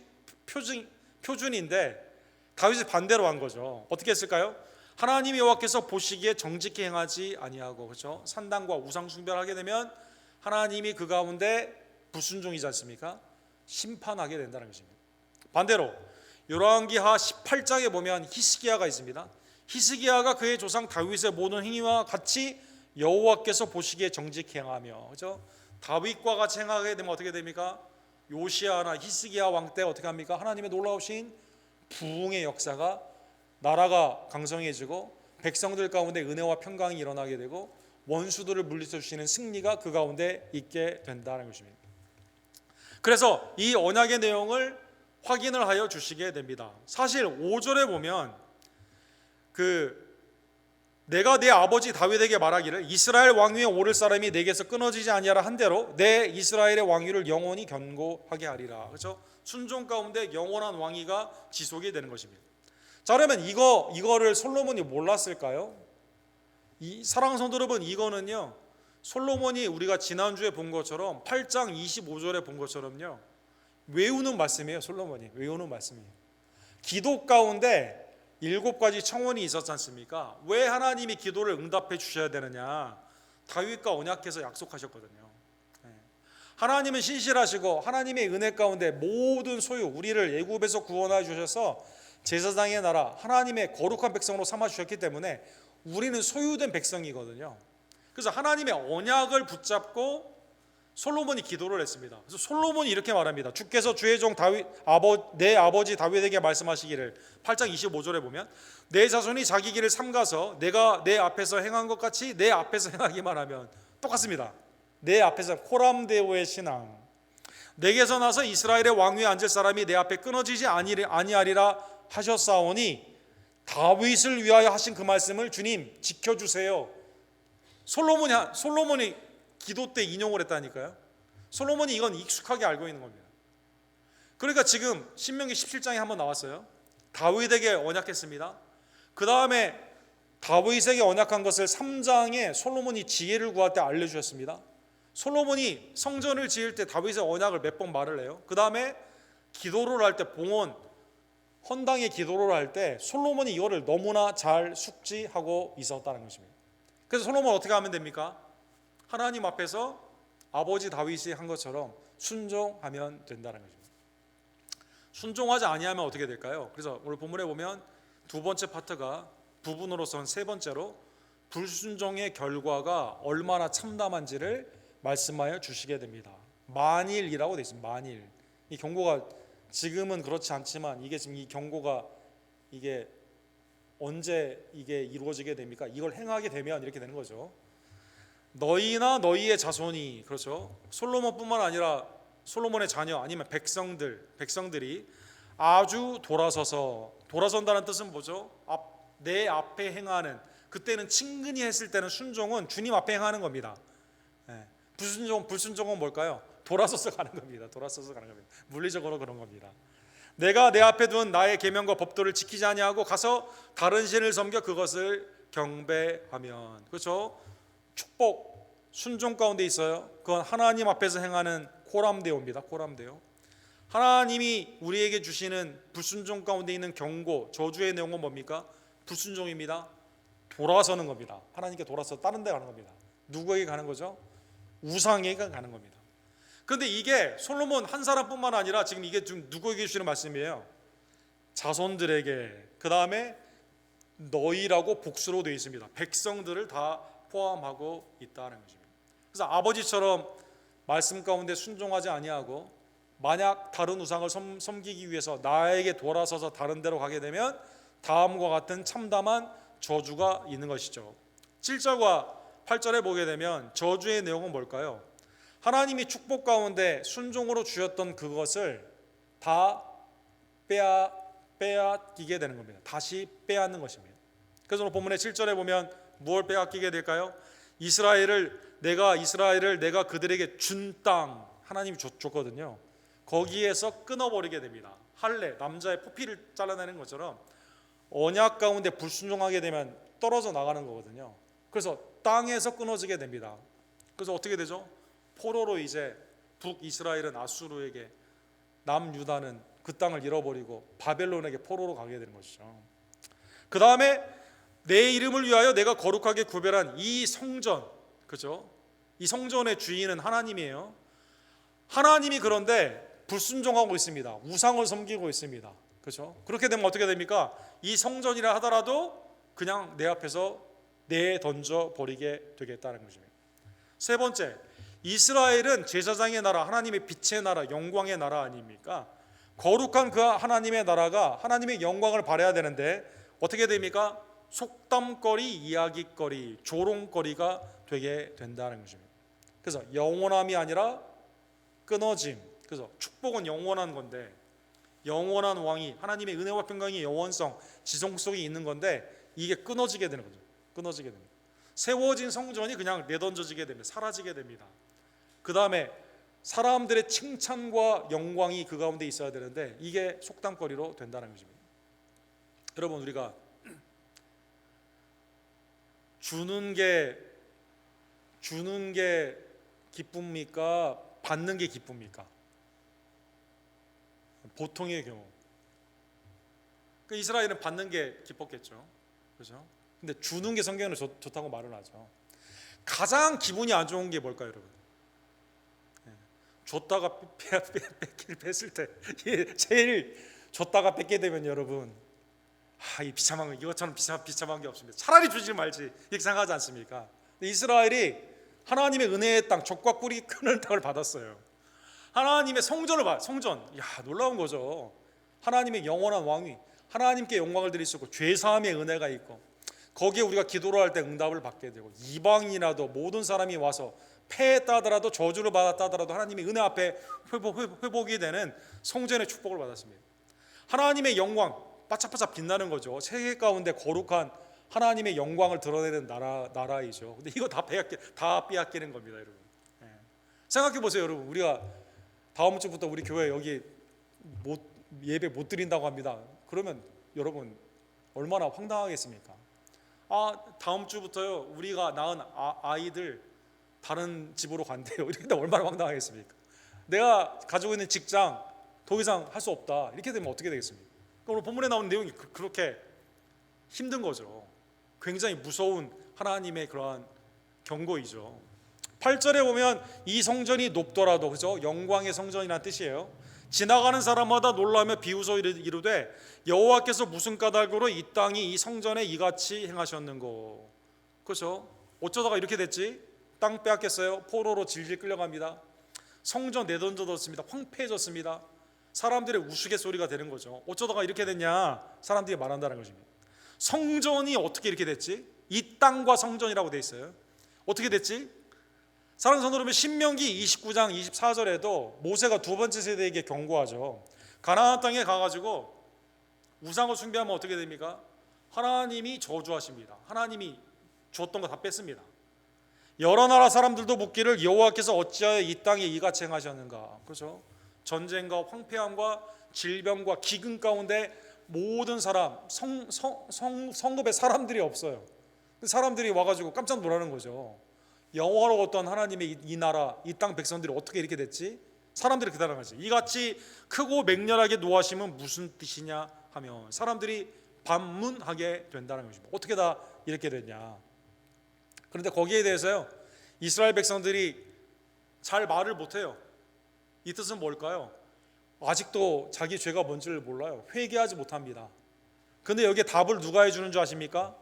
표준인데 다윗이 반대로 한 거죠. 어떻게 했을까요? 하나님 여호와께서 보시기에 정직히 행하지 아니하고, 그렇죠? 산당과 우상 숭배를 하게 되면 하나님이 그 가운데 불순종이지 않습니까? 심판하게 된다는 것입니다. 반대로 열왕기하 18장에 보면 히스기야가 있습니다. 히스기야가 그의 조상 다윗의 모든 행위와 같이 여호와께서 보시기에 정직히 행하며, 그렇죠? 다윗과 같이 행하게 되면 어떻게 됩니까? 요시야나 히스기야 왕 때 어떻게 합니까? 하나님의 놀라우신 부흥의 역사가, 나라가 강성해지고 백성들 가운데 은혜와 평강이 일어나게 되고 원수들을 물리쳐 주시는 승리가 그 가운데 있게 된다는 것입니다. 그래서 이 언약의 내용을 확인을 하여 주시게 됩니다. 사실 5절에 보면 내가 내 아버지 다윗에게 말하기를 이스라엘 왕위에 오를 사람이 내게서 끊어지지 아니하라 한 대로 내 이스라엘의 왕위를 영원히 견고하게 하리라. 그렇죠? 순종 가운데 영원한 왕위가 지속이 되는 것입니다. 자, 그러면 이거를 솔로몬이 몰랐을까요? 사랑하는 성도 여러분, 이거는요 솔로몬이 우리가 지난주에 본 것처럼 8장 25절에 본 것처럼요 외우는 말씀이에요. 솔로몬이 외우는 말씀이에요. 기도 가운데 7가지 청원이 있었지 않습니까? 왜 하나님이 기도를 응답해 주셔야 되느냐? 다윗과 언약해서 약속하셨거든요. 하나님은 신실하시고 하나님의 은혜 가운데 모든 소유, 우리를 애굽에서 구원하여 주셔서 제사장의 나라, 하나님의 거룩한 백성으로 삼아 주셨기 때문에 우리는 소유된 백성이거든요. 그래서 하나님의 언약을 붙잡고 솔로몬이 기도를 했습니다. 그래서 솔로몬이 이렇게 말합니다. 주께서 주의 종 내 아버지 다윗에게 말씀하시기를, 8장 25절에 보면 내 자손이 자기 길을 삼가서 내가 내 앞에서 행한 것 같이 내 앞에서 행하기만 하면, 똑같습니다. 내 앞에서 코람데오의 신앙, 내게서 나서 이스라엘의 왕위에 앉을 사람이 내 앞에 끊어지지 아니하리라 하셨사오니, 다윗을 위하여 하신 그 말씀을 주님 지켜주세요. 솔로몬이 기도 때 인용을 했다니까요. 솔로몬이 이건 익숙하게 알고 있는 겁니다. 그러니까 지금 신명기 17장에 한번 나왔어요. 다윗에게 언약했습니다. 그 다음에 다윗에게 언약한 것을 3장에 솔로몬이 지혜를 구할 때 알려주셨습니다. 솔로몬이 성전을 지을 때 다윗의 언약을 몇 번 말을 해요. 그 다음에 기도를 할 때, 봉헌 헌당의 기도를 할 때 솔로몬이 이거를 너무나 잘 숙지하고 있었다는 것입니다. 그래서 솔로몬은 어떻게 하면 됩니까? 하나님 앞에서 아버지 다윗이 한 것처럼 순종하면 된다는 것입니다. 순종하지 아니하면 어떻게 될까요? 그래서 오늘 본문에 보면 두 번째 파트가 부분으로선 세 번째로 불순종의 결과가 얼마나 참담한지를 말씀하여 주시게 됩니다. 만일이라고 되어 있습니다. 만일. 이 경고가 지금은 그렇지 않지만 이게 지금 이 경고가 이게 언제 이게 이루어지게 됩니까? 이걸 행하게 되면 이렇게 되는 거죠. 너희나 너희의 자손이, 그렇죠? 솔로몬뿐만 아니라 솔로몬의 자녀 아니면 백성들이 아주 돌아선다는 뜻은 뭐죠? 내 앞에 행하는, 그때는 친근히 했을 때는 순종은 주님 앞에 행하는 겁니다. 불순종은 뭘까요? 돌아서서 가는 겁니다. 물리적으로 그런 겁니다. 내가 내 앞에 둔 나의 계명과 법도를 지키지 아니하고 가서 다른 신을 섬겨 그것을 경배하면, 그렇죠? 축복, 순종 가운데 있어요. 그건 하나님 앞에서 행하는 코람데오입니다. 코람데오. 하나님이 우리에게 주시는 불순종 가운데 있는 경고, 저주의 내용은 뭡니까? 불순종입니다. 돌아서는 겁니다. 하나님께 돌아서 다른 데 가는 겁니다. 누구에게 가는 거죠? 우상에게 가는 겁니다. 그런데 이게 솔로몬 한 사람뿐만 아니라 지금 이게 좀 누구에게 주시는 말씀이에요? 자손들에게, 그 다음에 너희라고 복수로 되어 있습니다. 백성들을 다 포함하고 있다는 것입니다. 그래서 아버지처럼 말씀 가운데 순종하지 아니하고 만약 다른 우상을 섬기기 위해서 나에게 돌아서서 다른 데로 가게 되면 다음과 같은 참담한 저주가 있는 것이죠. 7절과 8절에 보게 되면 저주의 내용은 뭘까요? 하나님이 축복 가운데 순종으로 주셨던 그것을 다 빼앗기게 되는 겁니다. 다시 빼앗는 것입니다. 그래서 오늘 본문의 7절에 보면 무엇을 빼앗기게 될까요? 이스라엘을 내가 그들에게 준 땅, 하나님이 줬거든요. 거기에서 끊어버리게 됩니다. 할례, 남자의 포피를 잘라내는 것처럼 언약 가운데 불순종하게 되면 떨어져 나가는 거거든요. 그래서 땅에서 끊어지게 됩니다. 그래서 어떻게 되죠? 포로로 이제 북이스라엘은 아수르에게, 남유다는 그 땅을 잃어버리고 바벨론에게 포로로 가게 되는 것이죠. 그 다음에 내 이름을 위하여 내가 거룩하게 구별한 이 성전, 그죠? 이 성전의 주인은 하나님이에요. 하나님이 그런데 불순종하고 있습니다. 우상을 섬기고 있습니다. 그렇죠? 그렇게 되면 어떻게 됩니까? 이 성전이라 하더라도 그냥 내 앞에서 내던져 버리게 되겠다는 것입니다. 세 번째, 이스라엘은 제사장의 나라, 하나님의 빛의 나라, 영광의 나라 아닙니까? 거룩한 그 하나님의 나라가 하나님의 영광을 발해야 되는데 어떻게 됩니까? 속담거리, 이야기거리, 조롱거리가 되게 된다는 것입니다. 그래서 영원함이 아니라 끊어짐. 그래서 축복은 영원한 건데, 영원한 왕이, 하나님의 은혜와 평강이 영원성, 지성성이 있는 건데 이게 끊어지게 되는 거죠. 끊어지게 됩니다. 세워진 성전이 그냥 내던져지게 됩니다. 사라지게 됩니다. 그 다음에 사람들의 칭찬과 영광이 그 가운데 있어야 되는데 이게 속담거리로 된다는 것입니다. 여러분, 우리가 주는 게 기쁩니까? 받는 게 기쁩니까? 보통의 경우. 그 이스라엘은 받는 게 기뻤겠죠. 그렇죠? 근데 주는 게 성경에는 좋다고 말을 하죠. 가장 기분이 안 좋은 게 뭘까요, 여러분? 줬다가 뺐을 때 제일 줬다가 뺏게 되면 여러분, 이 비참한 거, 이것처럼 비참한 게 없습니다. 차라리 주지 말지 이렇게 생각하지 않습니까? 이스라엘이 하나님의 은혜의 땅, 적과 꿀이 끓는 땅을 받았어요. 하나님의 성전, 놀라운 거죠. 하나님의 영원한 왕위, 하나님께 영광을 드릴 수 있고 죄사함의 은혜가 있고 거기에 우리가 기도를 할 때 응답을 받게 되고 이방인이라도 모든 사람이 와서 패했다 하더라도 저주를 받았다 하더라도 하나님의 은혜 앞에 회복이 되는 성전의 축복을 받았습니다. 하나님의 영광 바짝바짝 빛나는 거죠. 세계 가운데 거룩한 하나님의 영광을 드러내는 나라이죠. 근데 이거 다 빼앗기는 겁니다, 여러분. 생각해 보세요, 여러분. 우리가 다음 주부터 우리 교회 여기 예배 못 드린다고 합니다. 그러면 여러분 얼마나 황당하겠습니까? 다음 주부터요 우리가 낳은 아이들 다른 집으로 간대요. 이렇게 되면 얼마나 황당하겠습니까? 내가 가지고 있는 직장 더 이상 할 수 없다. 이렇게 되면 어떻게 되겠습니까? 오늘 본문에 나오는 내용이 그렇게 힘든 거죠. 굉장히 무서운 하나님의 그러한 경고이죠. 8절에 보면 이 성전이 높더라도, 그죠? 영광의 성전이라는 뜻이에요. 지나가는 사람마다 놀라며 비웃어 이르되 여호와께서 무슨 까닭으로 이 땅이 이 성전에 이같이 행하셨는고. 그렇죠? 어쩌다가 이렇게 됐지? 땅 빼앗겼어요. 포로로 질질 끌려갑니다. 성전 내던져뒀습니다. 황폐해졌습니다. 사람들의 우스갯소리가 되는 거죠. 어쩌다가 이렇게 됐냐? 사람들이 말한다는 것입니다. 성전이 어떻게 이렇게 됐지? 이 땅과 성전이라고 돼 있어요. 어떻게 됐지? 사랑하는 성도 여러분, 신명기 29장 24절에도 모세가 두 번째 세대에게 경고하죠. 가나안 땅에 가가지고 우상을 숭배하면 어떻게 됩니까? 하나님이 저주하십니다. 하나님이 줬던 거 다 뺐습니다. 여러 나라 사람들도 묻기를 여호와께서 어찌하여 이 땅에 이같이 행하셨는가. 그렇죠? 전쟁과 황폐함과 질병과 기근 가운데 모든 사람, 성읍에 사람들이 없어요. 사람들이 와가지고 깜짝 놀라는 거죠. 영원하었던 하나님의 이 나라, 이 땅 백성들이 어떻게 이렇게 됐지? 사람들이 그다는 거지. 이같이 크고 맹렬하게 노하심은 무슨 뜻이냐 하면 사람들이 반문하게 된다는 것입니다. 어떻게 다 이렇게 됐냐? 그런데 거기에 대해서요 이스라엘 백성들이 잘 말을 못해요. 이 뜻은 뭘까요? 아직도 자기 죄가 뭔지를 몰라요. 회개하지 못합니다. 그런데 여기에 답을 누가 해주는 줄 아십니까?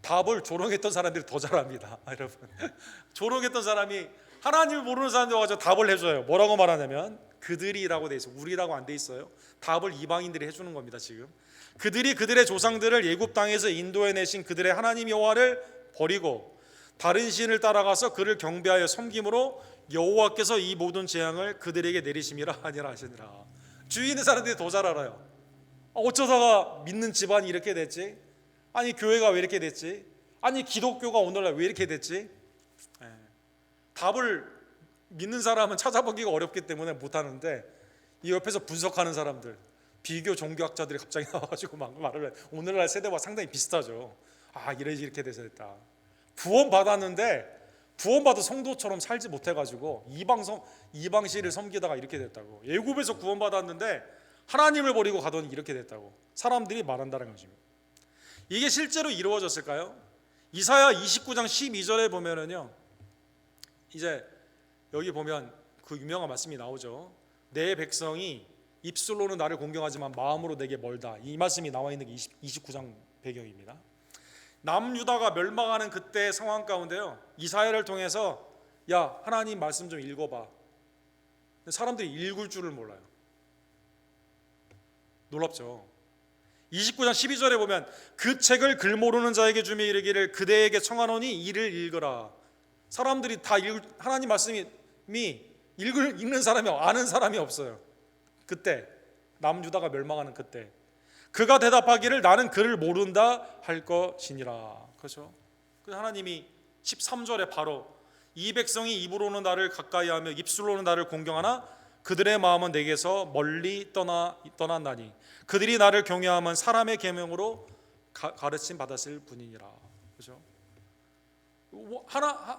답을 조롱했던 사람들이 더 잘합니다. 여러분, 조롱했던 사람이 하나님을 모르는 사람들 와서 답을 해줘요. 뭐라고 말하냐면 그들이라고 돼 있어요. 우리라고 안 돼 있어요. 답을 이방인들이 해주는 겁니다. 지금 그들이 그들의 조상들을 애굽 땅에서 인도해내신 그들의 하나님 여호와를 버리고 다른 신을 따라가서 그를 경배하여 섬김으로 여호와께서 이 모든 재앙을 그들에게 내리심이라 하니라 하시니라. 주위에 있는 사람들이 더 잘 알아요. 어쩌다가 믿는 집안이 이렇게 됐지? 아니 교회가 왜 이렇게 됐지? 아니 기독교가 오늘날 왜 이렇게 됐지? 답을 믿는 사람은 찾아보기가 어렵기 때문에 못하는데 이 옆에서 분석하는 사람들, 비교 종교학자들이 갑자기 나와가지고 막 말을 해. 오늘날 세대와 상당히 비슷하죠. 이래지 이렇게 돼서 됐다. 구원 받았는데 구원받은 성도처럼 살지 못해가지고 이방신을 섬기다가 이렇게 됐다고. 예굽에서 구원받았는데 하나님을 버리고 가더니 이렇게 됐다고 사람들이 말한다는 것입니다. 이게 실제로 이루어졌을까요? 이사야 29장 12절에 보면은요, 이제 여기 보면 그 유명한 말씀이 나오죠. 내 백성이 입술로는 나를 공경하지만 마음으로 내게 멀다. 이 말씀이 나와 있는 게 29장 배경입니다. 남유다가 멸망하는 그때의 상황 가운데요, 이사야를 통해서 야 하나님 말씀 좀 읽어봐. 사람들이 읽을 줄을 몰라요. 놀랍죠. 29장 12절에 보면 그 책을 글 모르는 자에게 주며 이르기를 그대에게 청하노니 이를 읽으라. 사람들이 다 하나님 말씀이 읽는 사람이 아는 사람이 없어요. 그때 남유다가 멸망하는 그때 그가 대답하기를 나는 그를 모른다 할 것이니라. 그렇죠? 그 하나님이 13절에 바로 이 백성이 입으로는 나를 가까이하며 입술로는 나를 공경하나 그들의 마음은 내게서 멀리 떠났나니 그들이 나를 경외하면 사람의 계명으로 가르침 받았을 뿐이니라. 그렇죠?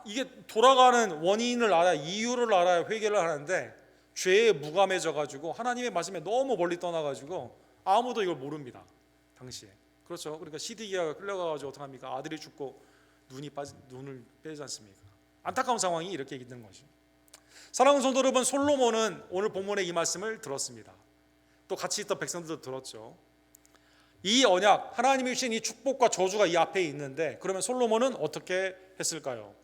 이게 돌아가는 원인을 알아야, 이유를 알아야 회개를 하는데 죄에 무감해져 가지고 하나님의 말씀에 너무 멀리 떠나 가지고 아무도 이걸 모릅니다. 당시에. 그렇죠? 그러니까 시드기야가 끌려가 가지고 어떻게 합니까? 아들이 죽고 눈을 빼지 않습니까? 안타까운 상황이 이렇게 있는 거죠. 사랑하는 성도 여러분, 솔로몬은 오늘 본문의 이 말씀을 들었습니다. 또 같이 있던 백성들도 들었죠. 이 언약, 하나님이 주신 이 축복과 저주가 이 앞에 있는데 그러면 솔로몬은 어떻게 했을까요?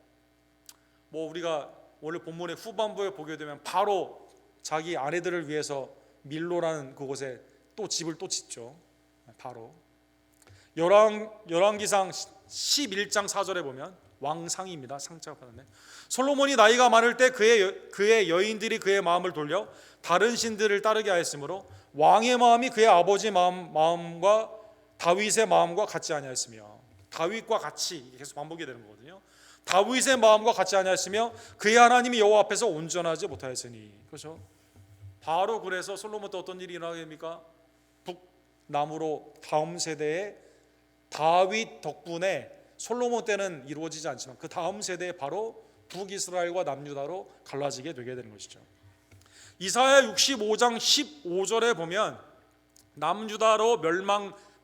우리가 오늘 본문의 후반부에 보게 되면 바로 자기 아내들을 위해서 밀로라는 그곳에 또 집을 또 짓죠. 바로 열왕기상 11장 4절에 보면 왕상입니다. 상자가 받았네. 솔로몬이 나이가 많을 때 그의 여인들이 그의 마음을 돌려 다른 신들을 따르게 하였으므로 왕의 마음이 그의 아버지 마음과 다윗의 마음과 같지 아니하였으며, 다윗과 같이 계속 반복이 되는 거거든요. 다윗의 마음과 같지 아니하였으며 그의 하나님이 여호와 앞에서 온전하지 못하였으니. 그렇죠? 바로 그래서 솔로몬 때 어떤 일이 일어나게 됩니까? 북남으로 다음 세대에 다윗 덕분에 솔로몬 때는 이루어지지 않지만 그 다음 세대에 바로 북이스라엘과 남유다로 갈라지게 되게 되는 것이죠. 이사야 65장 15절에 보면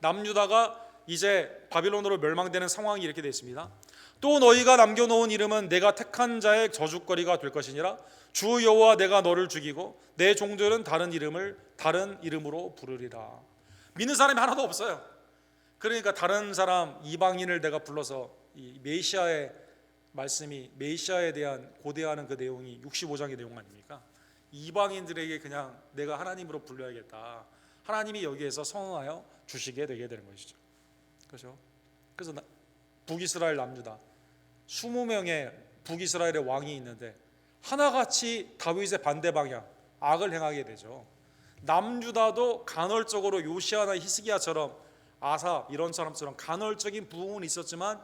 남유다가 이제 바빌론으로 멸망되는 상황이 이렇게 되어 있습니다. 또 너희가 남겨놓은 이름은 내가 택한 자의 저주거리가 될 것이니라. 주 여호와 내가 너를 죽이고 내 종들은 다른 이름으로 부르리라. 믿는 사람이 하나도 없어요. 그러니까 다른 사람 이방인을 내가 불러서 이 메시아의 말씀이, 메시아에 대한 고대하는 그 내용이 65장의 내용 아닙니까? 이방인들에게 그냥 내가 하나님으로 불러야겠다. 하나님이 여기에서 선언하여 주시게 되게 되는 것이죠. 그렇죠? 그래서 북이스라엘 남유다 20명의 북이스라엘의 왕이 있는데 하나같이 다윗의 반대 방향 악을 행하게 되죠. 남유다도 간헐적으로 요시아나 히스기야처럼 아사 이런 사람처럼 간헐적인 부흥은 있었지만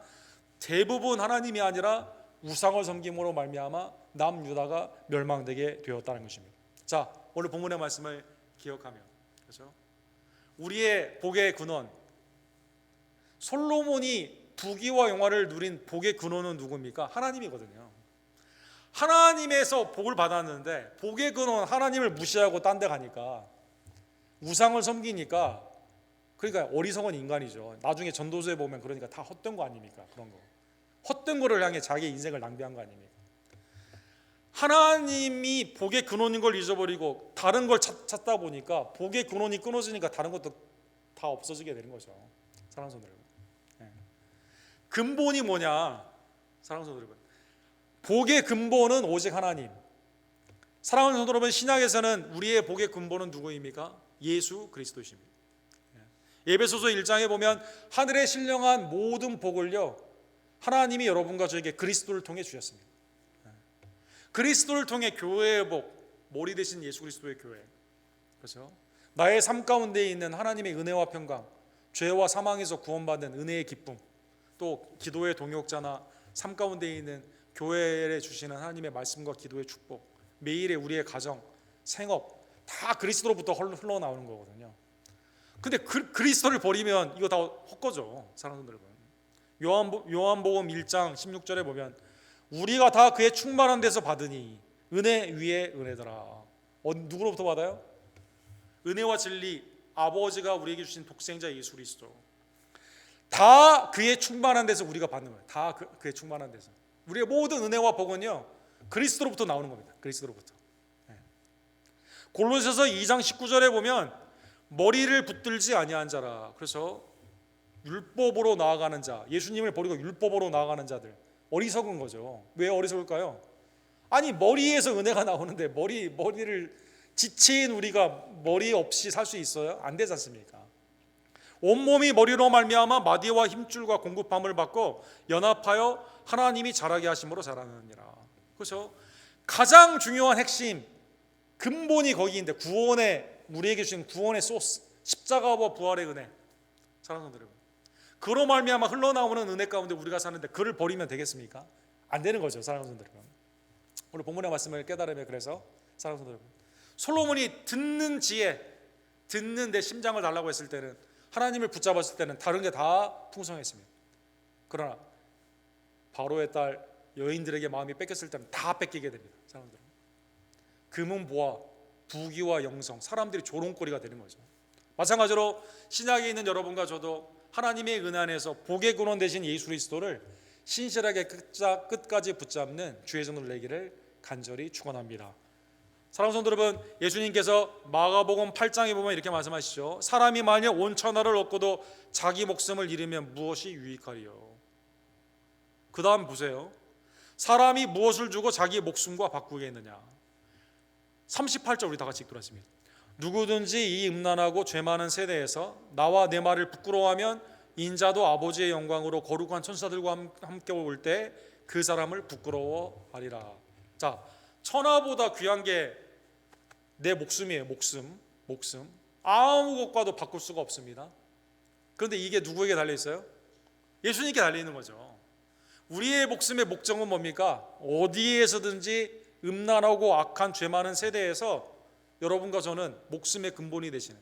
대부분 하나님이 아니라 우상을 섬김으로 말미암아 남유다가 멸망되게 되었다는 것입니다. 자, 오늘 본문의 말씀을 기억하며, 그렇죠? 우리의 복의 근원, 솔로몬이 부귀와 영화를 누린 복의 근원은 누굽니까? 하나님이거든요. 하나님에서 복을 받았는데 복의 근원 하나님을 무시하고 딴 데 가니까 우상을 섬기니까, 그러니까 어리석은 인간이죠. 나중에 전도서에 보면 그러니까 다 헛된 거 아닙니까? 그런 거 헛된 거를 향해 자기 인생을 낭비한 거 아닙니까? 하나님이 복의 근원인 걸 잊어버리고 다른 걸 찾다 보니까 복의 근원이 끊어지니까 다른 것도 다 없어지게 되는 거죠. 사랑하는 성도 여러분, 근본이 뭐냐? 사랑하는 성도 여러분, 복의 근본은 오직 하나님. 사랑하는 성도 여러분, 신약에서는 우리의 복의 근본은 누구입니까? 예수 그리스도이십니다. 에베소서 1장에 보면 하늘에 신령한 모든 복을요 하나님이 여러분과 저에게 그리스도를 통해 주셨습니다. 그리스도를 통해 교회의 복, 머리 대신 예수 그리스도의 교회, 그렇죠? 나의 삶 가운데 있는 하나님의 은혜와 평강, 죄와 사망에서 구원받는 은혜의 기쁨, 또 기도의 동역자나 삶 가운데 있는 교회에 주시는 하나님의 말씀과 기도의 축복, 매일의 우리의 가정, 생업 다 그리스도로부터 흘러나오는 거거든요. 근데 그리스도를 버리면 이거 다 헛거죠, 사랑하는 여러분. 요한복음 1장 16절에 보면 우리가 다 그의 충만한 데서 받으니 은혜 위에 은혜더라. 누구로부터 받아요? 은혜와 진리, 아버지가 우리에게 주신 독생자 예수 그리스도. 다 그의 충만한 데서 우리가 받는 거예요. 다 그의 충만한 데서. 우리의 모든 은혜와 복은요 그리스도로부터 나오는 겁니다. 그리스도로부터. 골로새서 2장 19절에 보면 머리를 붙들지 아니한 자라. 그래서 율법으로 나아가는 자, 예수님을 버리고 율법으로 나아가는 자들, 어리석은 거죠. 왜 어리석을까요? 아니 머리에서 은혜가 나오는데 머리를 지체인 우리가 머리 없이 살 수 있어요? 안 되지 않습니까? 온몸이 머리로 말미암아 마디와 힘줄과 공급함을 받고 연합하여 하나님이 자라게 하심으로 자라느니라. 그래서 가장 중요한 핵심 근본이 거기인데, 구원의 우리에게 주신 구원의 소스, 십자가와 부활의 은혜. 사랑하는 여러분, 그로 말미암아 흘러나오는 은혜 가운데 우리가 사는데 그를 버리면 되겠습니까? 안 되는 거죠, 사랑하는 여러분. 오늘 본문의 말씀을 깨달으며, 그래서 사랑하는 여러분, 솔로몬이 듣는 지혜, 듣는 내 심장을 달라고 했을 때는, 하나님을 붙잡았을 때는 다른 게 다 풍성했습니다. 그러나 바로의 딸 여인들에게 마음이 뺏겼을 때는 다 뺏기게 됩니다. 사람들은 금은 보화, 부귀와 영성, 사람들이 조롱거리가 되는 거죠. 마찬가지로 신약에 있는 여러분과 저도 하나님의 은혜 안에서 복의 근원 되신 예수 그리스도를 신실하게 끝까지 붙잡는 주의 종들 되기를 간절히 축원합니다. 사랑하는 성도 여러분, 예수님께서 마가복음 8장에 보면 이렇게 말씀하시죠. 사람이 만약 온 천하를 얻고도 자기 목숨을 잃으면 무엇이 유익하리요? 그 다음 보세요. 사람이 무엇을 주고 자기 목숨과 바꾸겠느냐? 38절 우리 다 같이 읽도록 하겠습니다. 누구든지 이 음란하고 죄 많은 세대에서 나와 내 말을 부끄러워하면 인자도 아버지의 영광으로 거룩한 천사들과 함께 올 때 그 사람을 부끄러워하리라. 자, 천하보다 귀한 게 내 목숨이에요. 목숨. 아무 것과도 바꿀 수가 없습니다. 그런데 이게 누구에게 달려 있어요? 예수님께 달려 있는 거죠. 우리의 목숨의 목적은 뭡니까? 어디에서든지 음란하고 악한 죄 많은 세대에서 여러분과 저는 목숨의 근본이 되시는,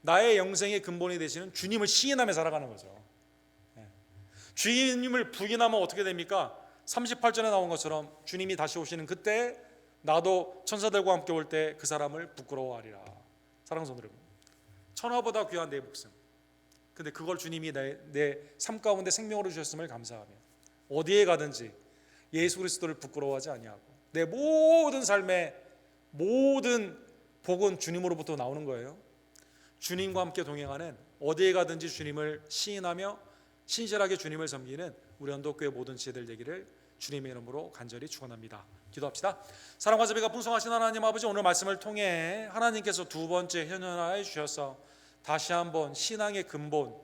나의 영생의 근본이 되시는 주님을 시인하며 살아가는 거죠. 주님을 부인하면 어떻게 됩니까? 38절에 나온 것처럼 주님이 다시 오시는 그때 나도 천사들과 함께 올 때 그 사람을 부끄러워하리라. 사랑하는 성도 여러분, 천하보다 귀한 내 목숨, 근데 그걸 주님이 내 삶 가운데 생명으로 주셨음을 감사하며 어디에 가든지 예수 그리스도를 부끄러워하지 아니하고, 내 모든 삶의 모든 복은 주님으로부터 나오는 거예요. 주님과 함께 동행하는, 어디에 가든지 주님을 시인하며 신실하게 주님을 섬기는 우리 언덕교회 모든 지혜들 되기를 주님의 이름으로 간절히 축원합니다. 기도합시다. 사랑과 자비가 풍성하신 하나님 아버지, 오늘 말씀을 통해 하나님께서 두 번째 현현화해 주셔서 다시 한번 신앙의 근본,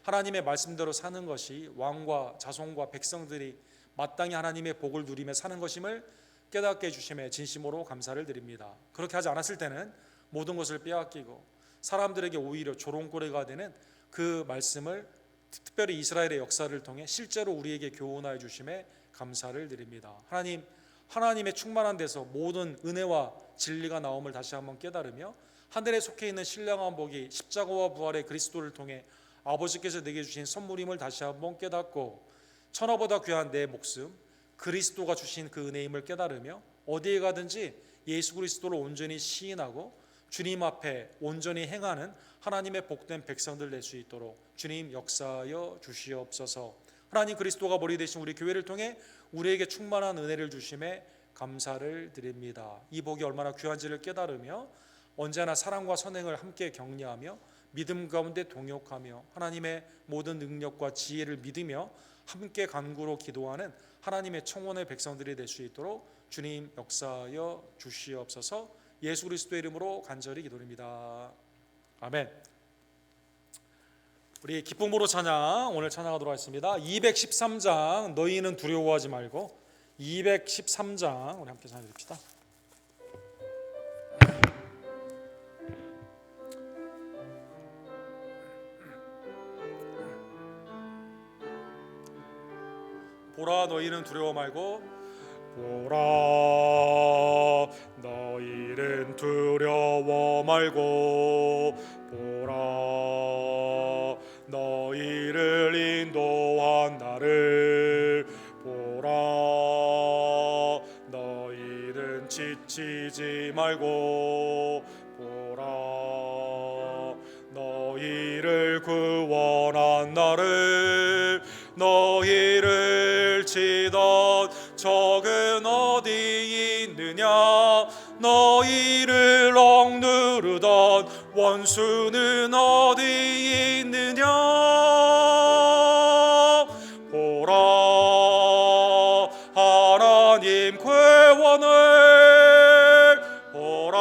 하나님의 말씀대로 사는 것이 왕과 자손과 백성들이 마땅히 하나님의 복을 누리며 사는 것임을 깨닫게 해주심에 진심으로 감사를 드립니다. 그렇게 하지 않았을 때는 모든 것을 빼앗기고 사람들에게 오히려 조롱거리가 되는 그 말씀을, 특별히 이스라엘의 역사를 통해 실제로 우리에게 교훈하여 주심에 감사를 드립니다. 하나님의 충만한 데서 모든 은혜와 진리가 나옴을 다시 한번 깨달으며 하늘에 속해 있는 신령한 복이 십자가와 부활의 그리스도를 통해 아버지께서 내게 주신 선물임을 다시 한번 깨닫고, 천하보다 귀한 내 목숨 그리스도가 주신 그 은혜임을 깨달으며 어디에 가든지 예수 그리스도를 온전히 시인하고 주님 앞에 온전히 행하는 하나님의 복된 백성들 될 수 있도록 주님 역사하여 주시옵소서. 하나님, 그리스도가 머리 되신 우리 교회를 통해 우리에게 충만한 은혜를 주심에 감사를 드립니다. 이 복이 얼마나 귀한지를 깨달으며 언제나 사랑과 선행을 함께 격려하며 믿음 가운데 동역하며 하나님의 모든 능력과 지혜를 믿으며 함께 간구로 기도하는 하나님의 청원의 백성들이 될 수 있도록 주님 역사하여 주시옵소서. 예수 그리스도의 이름으로 간절히 기도드립니다. 아멘. 우리 기쁨으로 찬양 오늘 찬양하도록 하겠습니다. 213장 너희는 두려워하지 말고, 213장 우리 함께 찬양해 드립시다. 보라 너희는 두려워 말고 보라 너희는 두려워 말고 보라 너희를 인도한 나를 보라 너희는 지치지 말고 보라 너희를 구원한 나를 너희를 치던 적은 어디 있느냐 너희를 억누르던 원수는 어디 있느냐 보라 하나님 구원을 보라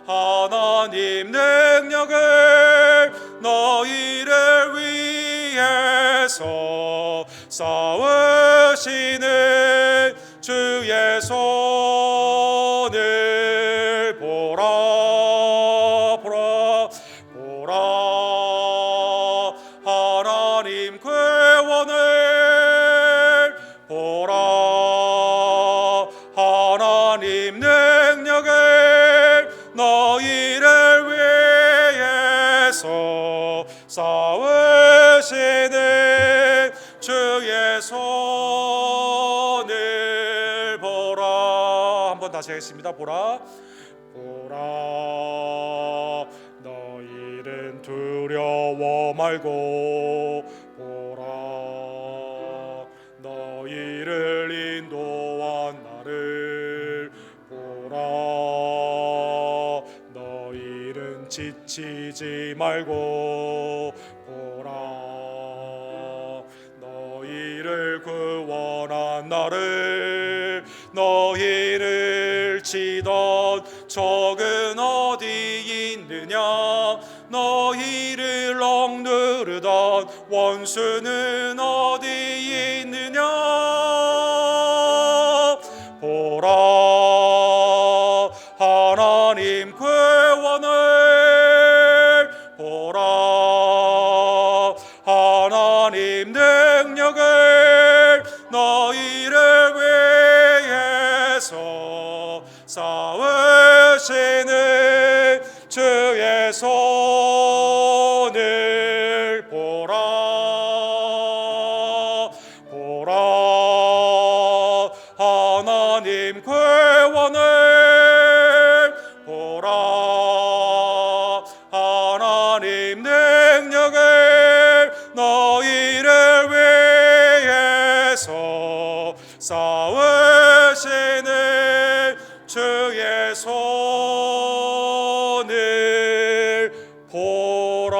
하나님 능력을 너희를 위해서 싸우시는 주의 손을 보라 보라 보라 하나님 구원을 보라 하나님 능력을 너희를 위해서 싸우시는 주의 손을 보라. 한번 다시 하겠습니다. 보라 보라 너희는 두려워 말고 보라 너희를 인도한 나를 보라 너희는 지치지 말고 보라 너희를 구원한 나를 너희를 치던 적은 어디 있느냐 너희를 억누르던 원수는 어디 있느냐 보라 하나님 구원을 보라 하나님 능력을 너희를 위해서 싸우시는 주의 손을 보라 보라 하나님 구원을 보라 하나님 능력을 너희를 위해서 싸우시는 주의 손을 보라.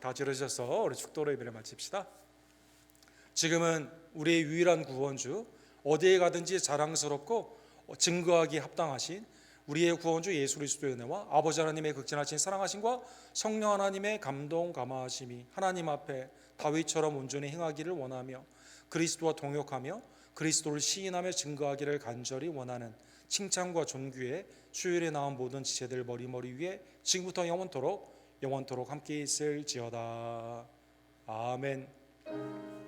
다 지르셔서 우리 축도로 예배를 마칩시다. 지금은 우리의 유일한 구원주, 어디에 가든지 자랑스럽고 증거하기 합당하신 우리의 구원주 예수 그리스도의 은혜와 아버지 하나님의 극진하신 사랑하심과 성령 하나님의 감동 감화하심이 하나님 앞에 다윗처럼 온전히 행하기를 원하며 그리스도와 동역하며 그리스도를 시인하며 증거하기를 간절히 원하는 칭찬과 존귀에 수요일에 나온 모든 지체들 머리머리 위에 지금부터 영원토록 함께 있을지어다. 아멘.